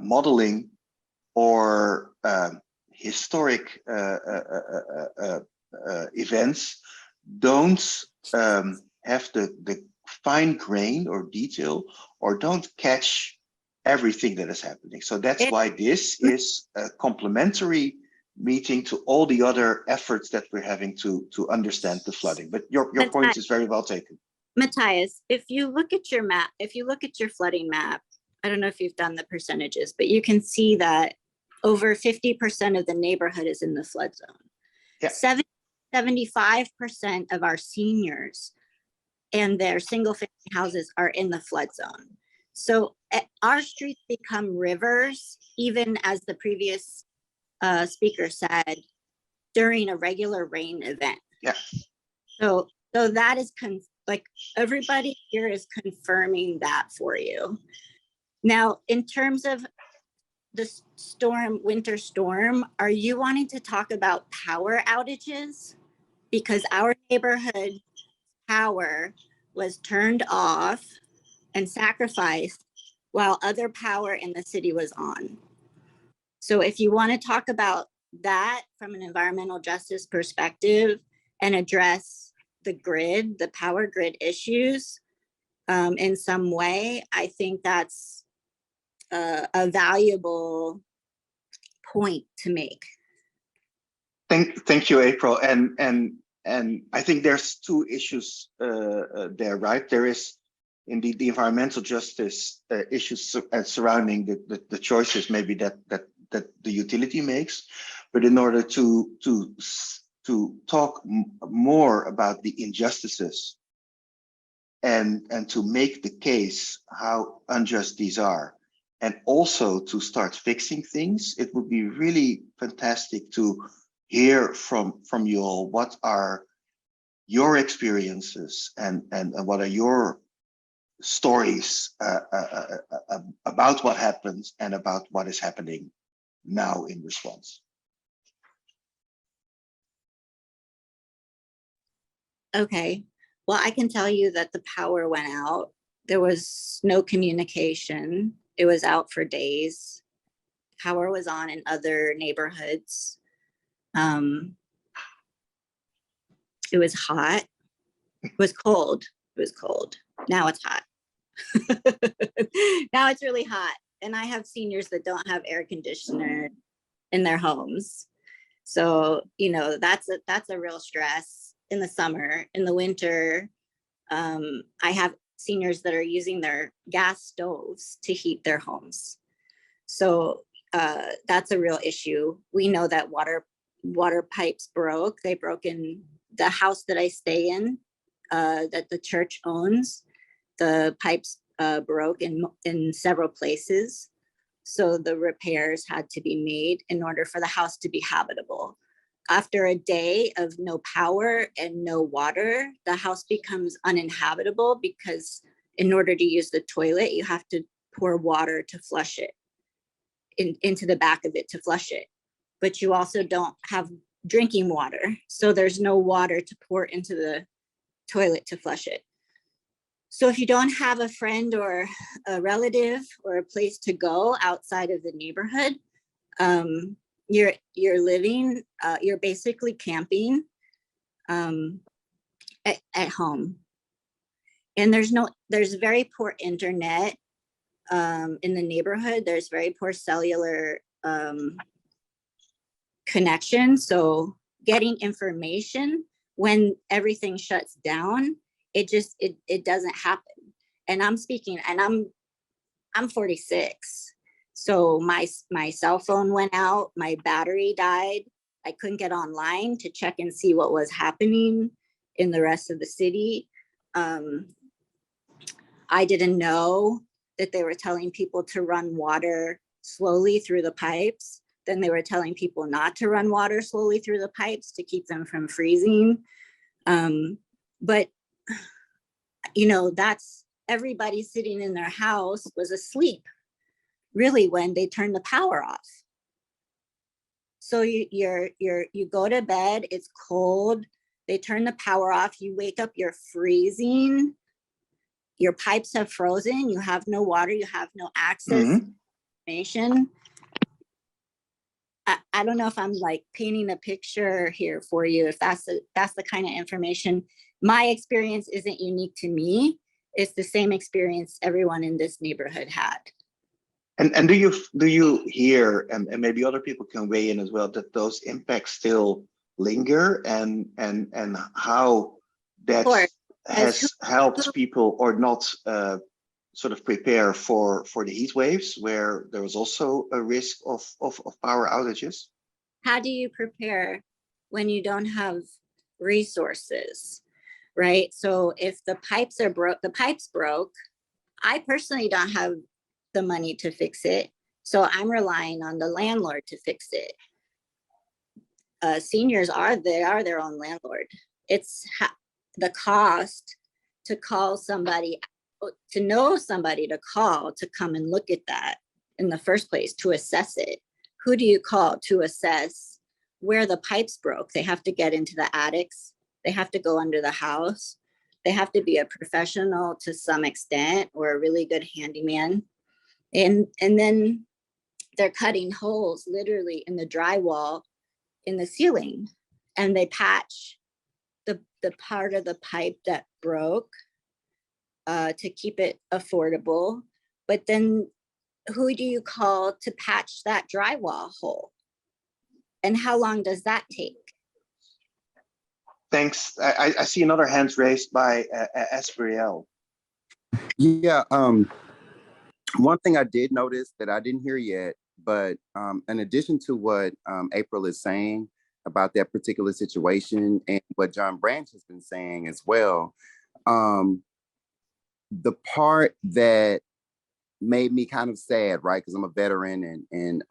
modeling or historic events don't have the fine grain or detail, or don't catch everything that is happening. So that's why this is a complementary meeting to all the other efforts that we're having to understand the flooding. But your point is very well taken. Matthias, if you look at your map, if you look at your flooding map, I don't know if you've done the percentages, but you can see that over 50% of the neighborhood is in the flood zone. Yeah. 75% of our seniors and their single family houses are in the flood zone. So our streets become rivers, even as the previous speaker said, during a regular rain event. Yeah. So that is like everybody here is confirming that for you. Now, in terms of the winter storm, are you wanting to talk about power outages? Because our neighborhood power was turned off and sacrificed while other power in the city was on. So if you want to talk about that from an environmental justice perspective and address the grid, the power grid issues in some way, I think that's a valuable point to make. Thank you, April. And I think there's two issues there, right? There is indeed the environmental justice issues surrounding the choices maybe that the utility makes, but in order to talk more about the injustices and to make the case how unjust these are, and also to start fixing things, it would be really fantastic to hear from you all. What are your experiences and what are your stories about what happens and about what is happening now in response? Okay, well, I can tell you that the power went out. There was no communication. It was out for days. Power was on in other neighborhoods. It was hot. It was cold. It was cold. Now it's hot. Now it's really hot. And I have seniors that don't have air conditioner in their homes. So, you know, that's a real stress in the summer. In the winter, I have seniors that are using their gas stoves to heat their homes. So that's a real issue. We know that water pipes broke. They broke in the house that I stay in, that the church owns. The pipes broke in several places. So the repairs had to be made in order for the house to be habitable. After a day of no power and no water, the house becomes uninhabitable because in order to use the toilet, you have to pour water to flush it into the back of it to flush it. But you also don't have drinking water. So there's no water to pour into the toilet to flush it. So if you don't have a friend or a relative or a place to go outside of the neighborhood, you're living, you're basically camping at home. And there's very poor internet in the neighborhood. There's very poor cellular connection. So getting information when everything shuts down, it doesn't happen. And I'm speaking, and I'm 46. So my cell phone went out, my battery died. I couldn't get online to check and see what was happening in the rest of the city. I didn't know that they were telling people to run water slowly through the pipes. Then they were telling people not to run water slowly through the pipes to keep them from freezing. But, you know, that's everybody sitting in their house was asleep, really, when they turned the power off. So you go to bed, it's cold, they turn the power off, you wake up, you're freezing, your pipes have frozen, you have no water, you have no access to information. I don't know if I'm like painting a picture here for you, if that's the kind of information. My experience isn't unique to me. It's the same experience everyone in this neighborhood had. And do you hear, and maybe other people can weigh in as well, that those impacts still linger and how that's has helped people or not sort of prepare for the heat waves where there was also a risk of power outages? How do you prepare when you don't have resources, right? So if the pipes are broke, the pipes broke, I personally don't have the money to fix it. So I'm relying on the landlord to fix it. Seniors are their own landlord. It's the cost to call somebody, to know somebody to call to come and look at that in the first place, to assess it. Who do you call to assess where the pipes broke? They have to get into the attics. They have to go under the house. They have to be a professional to some extent or a really good handyman. And then they're cutting holes literally in the drywall in the ceiling, and they patch the part of the pipe that broke to keep it affordable. But then who do you call to patch that drywall hole? And how long does that take? Thanks. I see another hand raised by Espriel. Yeah, one thing I did notice that I didn't hear yet, but in addition to what April is saying about that particular situation and what John Branch has been saying as well, the part that made me kind of sad, right? Because I'm a veteran and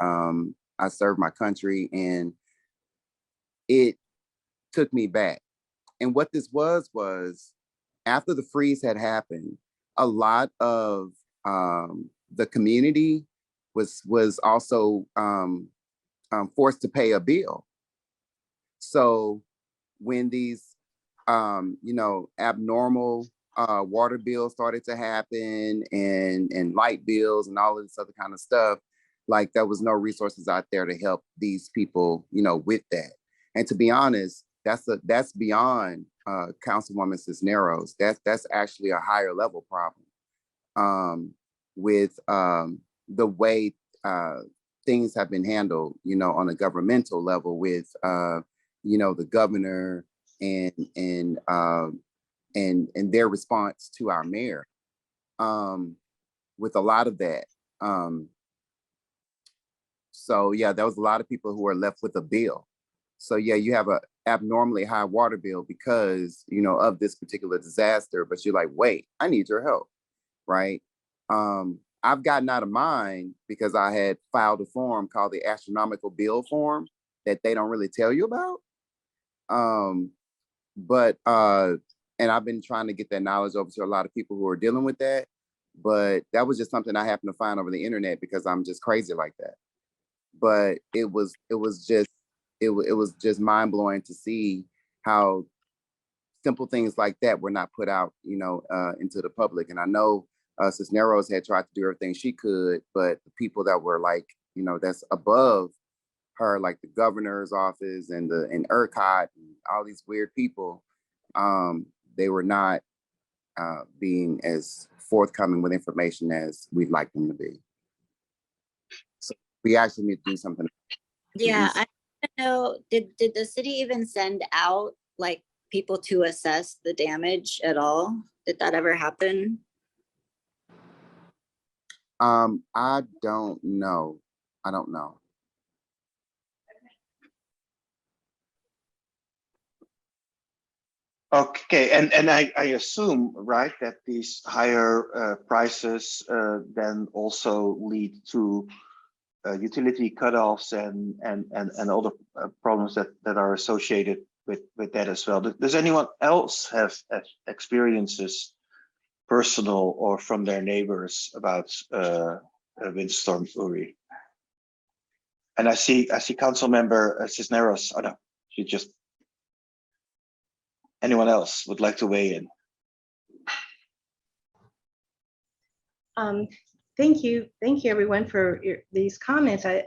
I served my country, and it took me back. And what this was after the freeze had happened, a lot of the community was also forced to pay a bill. So when these abnormal water bills started to happen and light bills and all of this other kind of stuff, like there was no resources out there to help these people, with that. And to be honest, that's beyond Councilwoman Cisneros. That's actually a higher level problem with the way things have been handled, on a governmental level with the governor and their response to our mayor with a lot of that. So yeah, there was a lot of people who are left with a bill. So yeah, you have a abnormally high water bill because, of this particular disaster, but you're like, wait, I need your help, right? I've gotten out of mine because I had filed a form called the astronomical bill form that they don't really tell you about. And I've been trying to get that knowledge over to a lot of people who are dealing with that, but that was just something I happened to find over the internet because I'm just crazy like that. But it was just mind blowing to see how simple things like that were not put out, into the public. And I know Cisneros had tried to do everything she could, but the people that were like, that's above her, like the governor's office and ERCOT and all these weird people, they were not being as forthcoming with information as we'd like them to be. So we actually need to do something. Yeah, I don't know, did the city even send out like people to assess the damage at all? Did that ever happen? I don't know. Okay, and I assume, right, that these higher prices then also lead to utility cutoffs and other problems that are associated with that as well. Does anyone else have experiences, personal or from their neighbors, about Windstorm Uri? And I see Council Member Cisneros. Oh no, she just. Anyone else would like to weigh in? Thank you everyone for these comments. I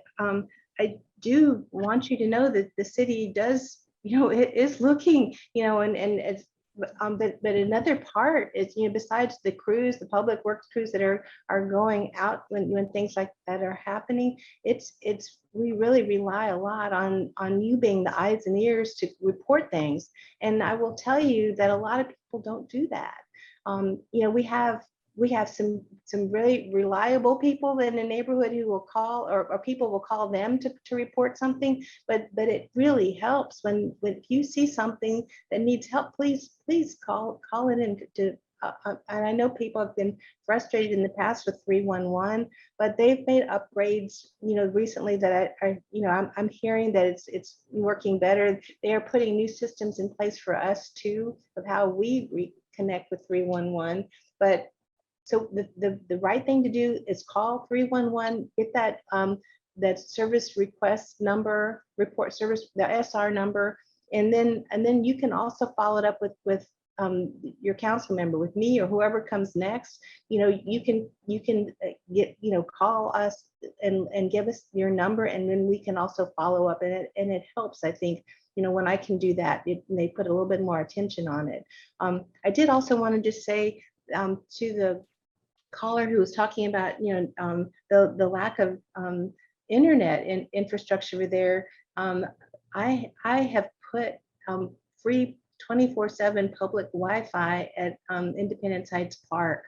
do want you to know that the city does, it is looking, and as but another part is, besides the crews, the public works crews that are going out when things like that are happening, we really rely a lot on you being the eyes and ears to report things. And I will tell you that a lot of people don't do that. We have some really reliable people in the neighborhood who will call, or people will call them to report something. But it really helps when you see something that needs help, please call it in to. And I know people have been frustrated in the past with 311, but they've made upgrades, recently that I'm hearing that it's working better. They are putting new systems in place for us too, of how we reconnect with 311. But so the right thing to do is call 311, get that service request number, report service, the SR number, and then you can also follow it up with your council member, with me or whoever comes next. You can get call us and give us your number, and then we can also follow up, and it helps. I think when I can do that, they put a little bit more attention on it. I did also want to just say to the caller who was talking about the lack of internet and infrastructure over there. I have put free 24/7 public Wi-Fi at Independence Heights Park.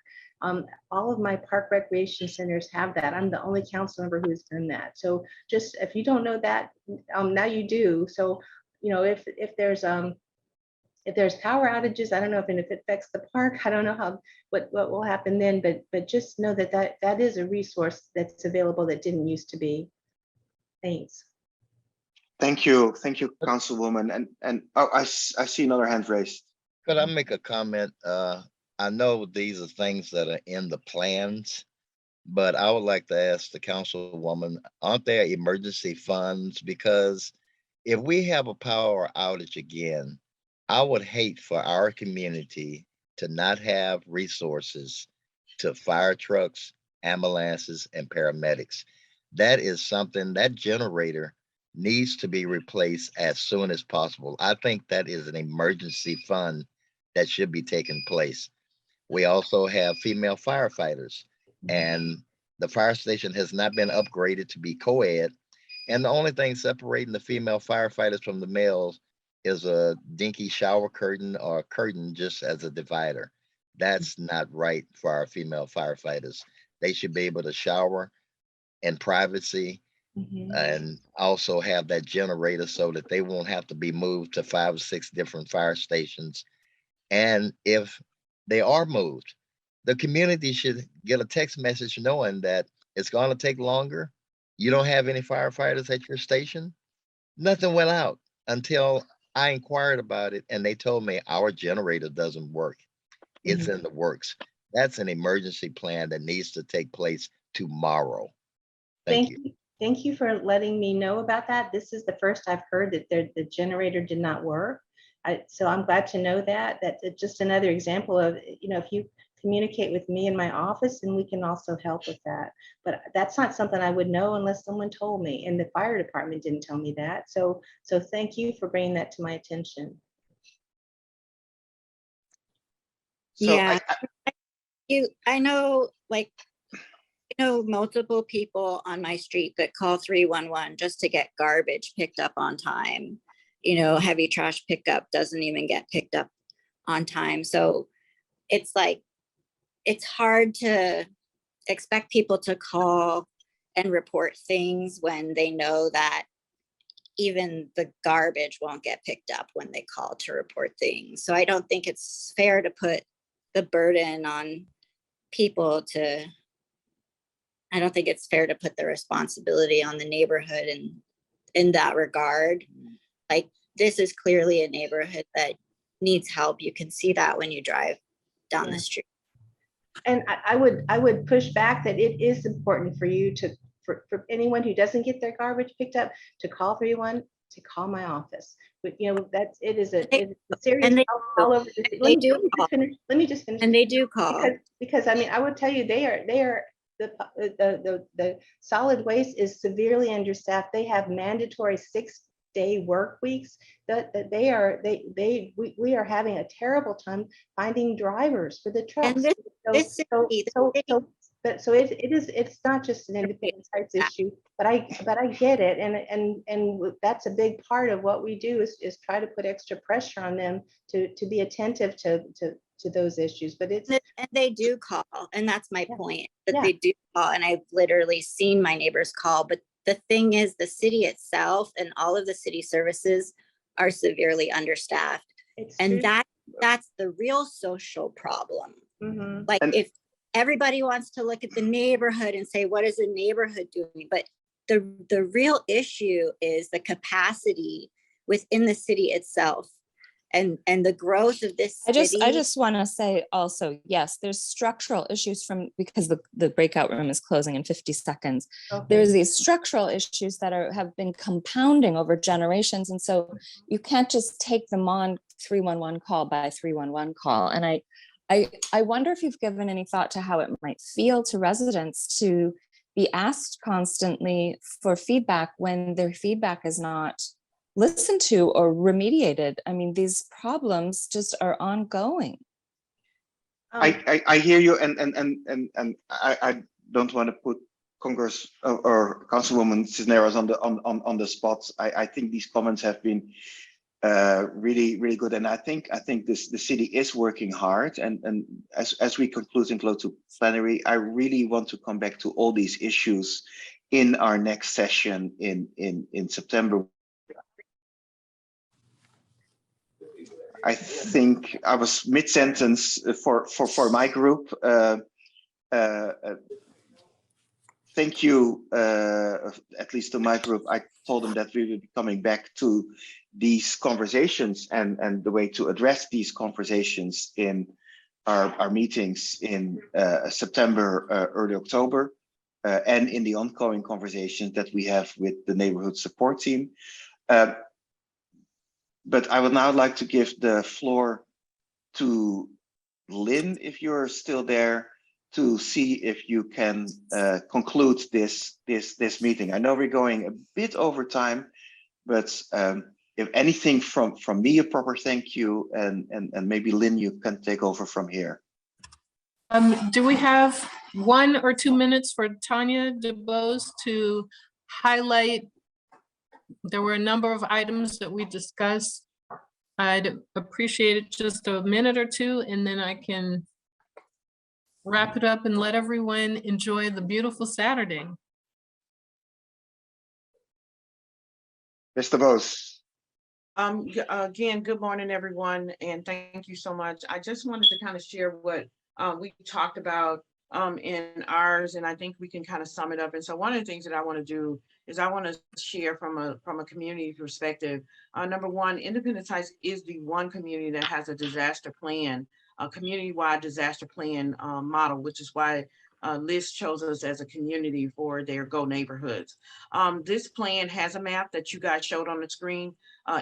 All of my park recreation centers have that. I'm the only council member who's done that. So just if you don't know that, now you do. So if there's power outages, I don't know if it affects the park. I don't know what will happen then, but just know that is a resource that's available that didn't used to be. Thanks. Thank you, Councilwoman. And oh, I see another hand raised. Could I make a comment? I know these are things that are in the plans, but I would like to ask the Councilwoman, aren't there emergency funds? Because if we have a power outage again, I would hate for our community to not have resources to fire trucks, ambulances, and paramedics. That is something, that generator needs to be replaced as soon as possible. I think that is an emergency fund that should be taking place. We also have female firefighters, and the fire station has not been upgraded to be co-ed. And the only thing separating the female firefighters from the males is a dinky shower curtain or a curtain just as a divider. That's not right for our female firefighters. They should be able to shower in privacy and also have that generator so that they won't have to be moved to 5 or 6 different fire stations. And if they are moved, the community should get a text message knowing that it's going to take longer. You don't have any firefighters at your station. Nothing went out until I inquired about it, and they told me our generator doesn't work. It's in the works. That's an emergency plan that needs to take place tomorrow. Thank you. Thank you for letting me know about that. This is the first I've heard that the generator did not work. So I'm glad to know that. That's just another example of, if you communicate with me in my office, and we can also help with that. But that's not something I would know unless someone told me, and the fire department didn't tell me that. So thank you for bringing that to my attention. So yeah, I know, multiple people on my street that call 311 just to get garbage picked up on time. Heavy trash pickup doesn't even get picked up on time. So it's hard to expect people to call and report things when they know that even the garbage won't get picked up when they call to report things. So I don't think it's fair to put the burden on people I don't think it's fair to put the responsibility on the neighborhood in that regard. This is clearly a neighborhood that needs help. You can see that when you drive down the street. And I would push back that it is important for you for anyone who doesn't get their garbage picked up to call 311, to call my office. But it is a serious all over the city. Let me just finish. And they do call because I would tell you they are the solid waste is severely understaffed. They have mandatory 6 day work weeks, that we are having a terrible time finding drivers for the trucks. It's not just an Independent Heights issue, but I get it, and that's a big part of what we do is try to put extra pressure on them to be attentive to those issues. But it's and they do call, and that's my point, that they do call, and I've literally seen my neighbors call. But the thing is, the city itself and all of the city services are severely understaffed, and that's the real social problem. Like if everybody wants to look at the neighborhood and say, what is the neighborhood doing? But the real issue is the capacity within the city itself and the growth of this city. I just want to say also, yes, there's structural issues because the breakout room is closing in 50 seconds. Okay. There's these structural issues that have been compounding over generations. And so you can't just take them on 311 call by 311 call. And I wonder if you've given any thought to how it might feel to residents to be asked constantly for feedback when their feedback is not listened to or remediated. I mean, these problems just are ongoing. I hear you, and I don't want to put Congress or Councilwoman Cisneros on the spot. I think these comments have been really good, and I think the city is working hard, and as we conclude and close to plenary, I really want to come back to all these issues in our next session in September. I think I was mid-sentence for my group. Thank you, at least to my group. I told them that we would be coming back to these conversations and the way to address these conversations in our meetings in September, early October, and in the ongoing conversations that we have with the neighborhood support team. But I would now like to give the floor to Lynn, if you're still there, to see if you can conclude this meeting. I know we're going a bit over time, but if anything from me, a proper thank you, and maybe Lynn, you can take over from here. Do we have 1 or 2 minutes for Tanya DeBose to highlight? There were a number of items that we discussed. I'd appreciate it just a minute or two, and then I can wrap it up and let everyone enjoy the beautiful Saturday. Mr. Bose. Again, good morning, everyone, and thank you so much. I just wanted to kind of share what we talked about in ours, and I think we can kind of sum it up. And so one of the things that I want to do is I want to share from a community perspective. Number one, Independence Heights is the one community that has a disaster plan, a community-wide disaster plan model, which is why Liz chose us as a community for their Go Neighborhoods. This plan has a map that you guys showed on the screen.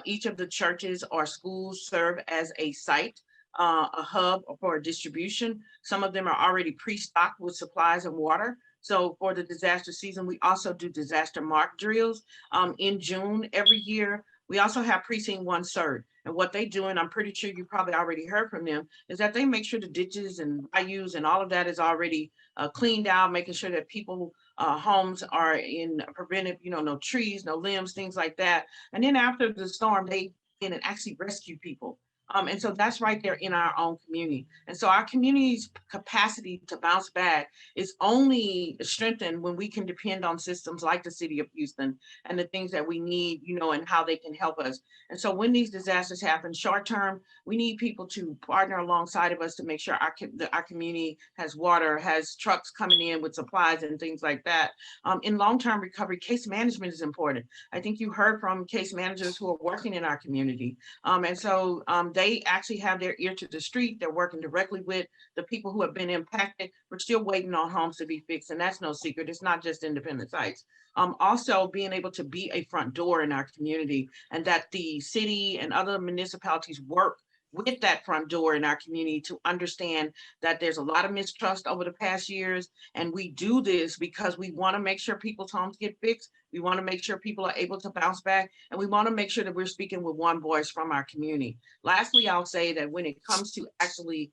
Each of the churches or schools serve as a site, a hub for distribution. Some of them are already pre-stocked with supplies and water. So for the disaster season, we also do disaster mark drills in June every year. We also have Precinct 1 CERT. And what they do, and I'm pretty sure you probably already heard from them, is that they make sure the ditches and bayous and all of that is already cleaned out, making sure that people homes are in preventive, no trees, no limbs, things like that. And then after the storm, they in and actually rescue people. And so that's right there in our own community. And so our community's capacity to bounce back is only strengthened when we can depend on systems like the City of Houston and the things that we need, and how they can help us. And so when these disasters happen short term, we need people to partner alongside of us to make sure our community has water, has trucks coming in with supplies and things like that. In long-term recovery, case management is important. I think you heard from case managers who are working in our community. And so they actually have their ear to the street. They're working directly with the people who have been impacted. We're still waiting on homes to be fixed, and that's no secret. It's not just Independence Heights. Also being able to be a front door in our community, and that the city and other municipalities work with that front door in our community to understand that there's a lot of mistrust over the past years. And we do this because we want to make sure people's homes get fixed. We want to make sure people are able to bounce back. And we want to make sure that we're speaking with one voice from our community. Lastly, I'll say that when it comes to actually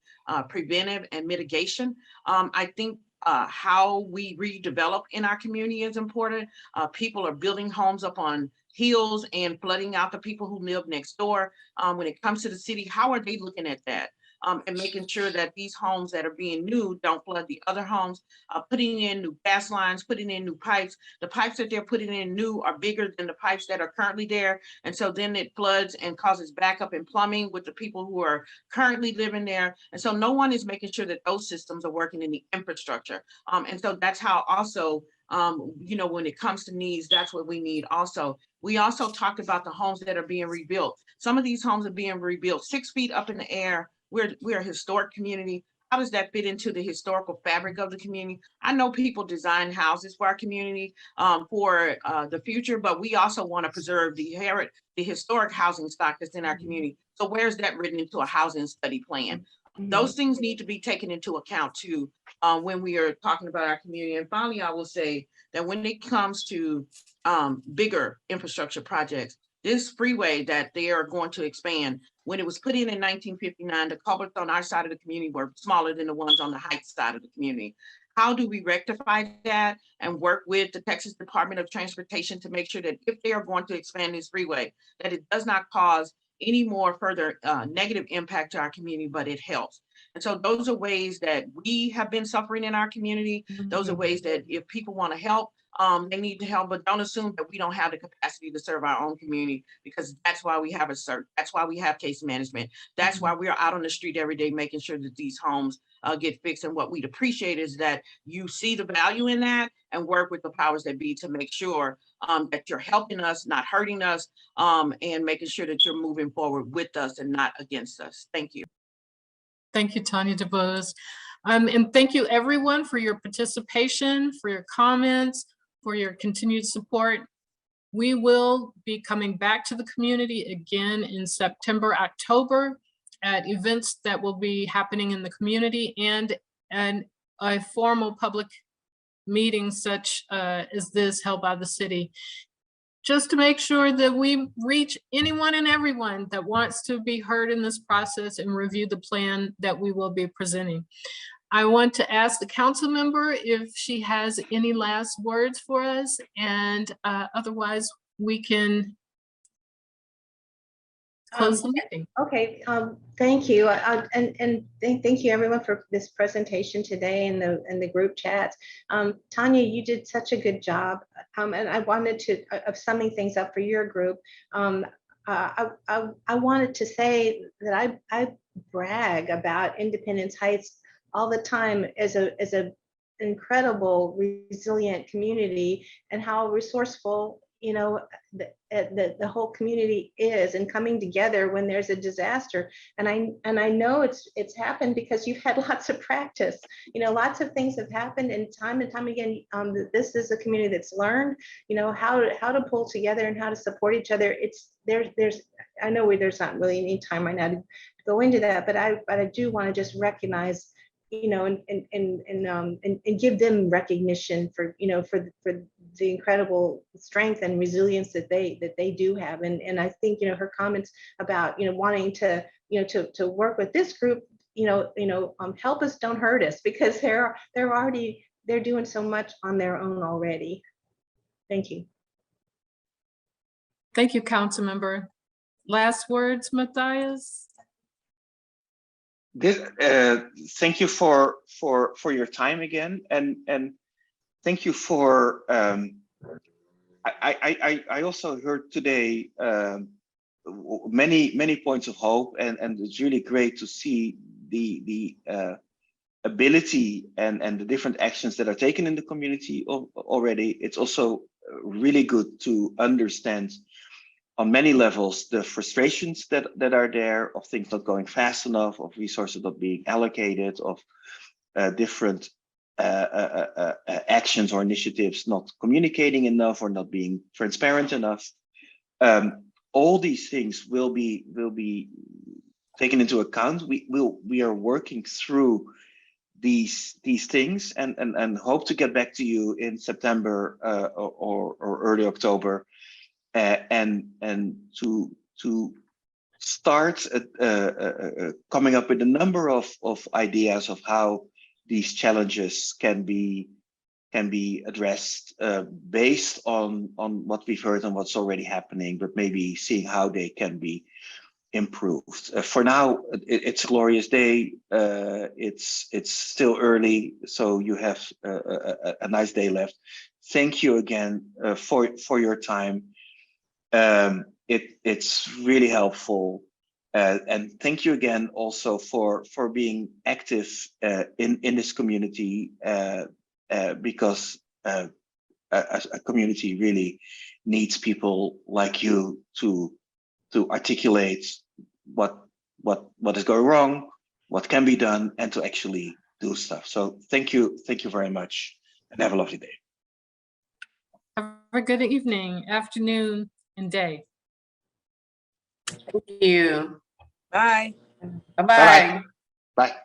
preventive and mitigation, I think how we redevelop in our community is important. People are building homes up on hills and flooding out the people who live next door. When it comes to the city, how are they looking at that? And making sure that these homes that are being new don't flood the other homes, putting in new gas lines, putting in new pipes. The pipes that they're putting in new are bigger than the pipes that are currently there. And so then it floods and causes backup in plumbing with the people who are currently living there. And so no one is making sure that those systems are working in the infrastructure. And so that's how also, you know, when it comes to needs, that's what we need also. We also talked about the homes that are being rebuilt. Some of these homes are being rebuilt 6 feet up in the air. We're a historic community. How does that fit into the historical fabric of the community? I know people design houses for our community for the future, but we also want to preserve the historic housing stock that's in our community. So where's that written into a housing study plan? Those things need to be taken into account too when we are talking about our community. And finally, I will say that when it comes to bigger infrastructure projects, this freeway that they are going to expand, when it was put in 1959, the culverts on our side of the community were smaller than the ones on the Heights side of the community. How do we rectify that and work with the Texas Department of Transportation to make sure that if they are going to expand this freeway, that it does not cause any more further negative impact to our community, but it helps. And so those are ways that we have been suffering in our community. Those are ways that if people want to help, they need to help, but don't assume that we don't have the capacity to serve our own community, because that's why we have a CERT. That's why we have case management. That's why we're out on the street every day making sure that these homes get fixed. And what we'd appreciate is that you see the value in that and work with the powers that be to make sure that you're helping us, not hurting us, and making sure that you're moving forward with us and not against us. Thank you. Thank you, Tanya DeBose. And thank you everyone for your participation, for your comments, for your continued support. We will be coming back to the community again in September, October at events that will be happening in the community and a formal public meeting such as this held by the city, just to make sure that we reach anyone and everyone that wants to be heard in this process and review the plan that we will be presenting. I want to ask the council member if she has any last words for us, and otherwise we can close the meeting. Okay, thank you. And thank you everyone for this presentation today and the group chats. Tanya, you did such a good job. And I wanted to, of summing things up for your group, I wanted to say that I brag about Independence Heights all the time as a incredible, resilient community, and how resourceful, you know, the whole community is, and coming together when there's a disaster. And I know it's happened because you've had lots of practice. You know, lots of things have happened, and time again, this is a community that's learned, you know, how to pull together and how to support each other. There's I know there's not really any time right now to go into that, but I do want to just recognize, you know, and give them recognition for, you know, for the incredible strength and resilience that they do have. And I think, you know, her comments about, you know, wanting to, you know, to work with this group, help us, don't hurt us, because they're doing so much on their own already. Thank you. Thank you, council member. Last words, Matthias? Thank you for your time again, and thank you for I also heard today many points of hope, and it's really great to see the ability and the different actions that are taken in the community already. It's also really good to understand on many levels the frustrations that are there, of things not going fast enough, of resources not being allocated, of different actions or initiatives not communicating enough or not being transparent enough. All these things will be taken into account. We are working through these things and hope to get back to you in September or early October, and to start coming up with a number of ideas of how these challenges can be addressed based on what we've heard and what's already happening, but maybe seeing how they can be improved. For now, it's a glorious day. It's still early, so you have a nice day left. Thank you again for your time. It's really helpful. And thank you again also for being active in this community, because a community really needs people like you to articulate what is going wrong, what can be done, and to actually do stuff. So thank you very much, and have a lovely day. Have a good evening, afternoon, and day. Thank you. Bye. Bye-bye. Bye.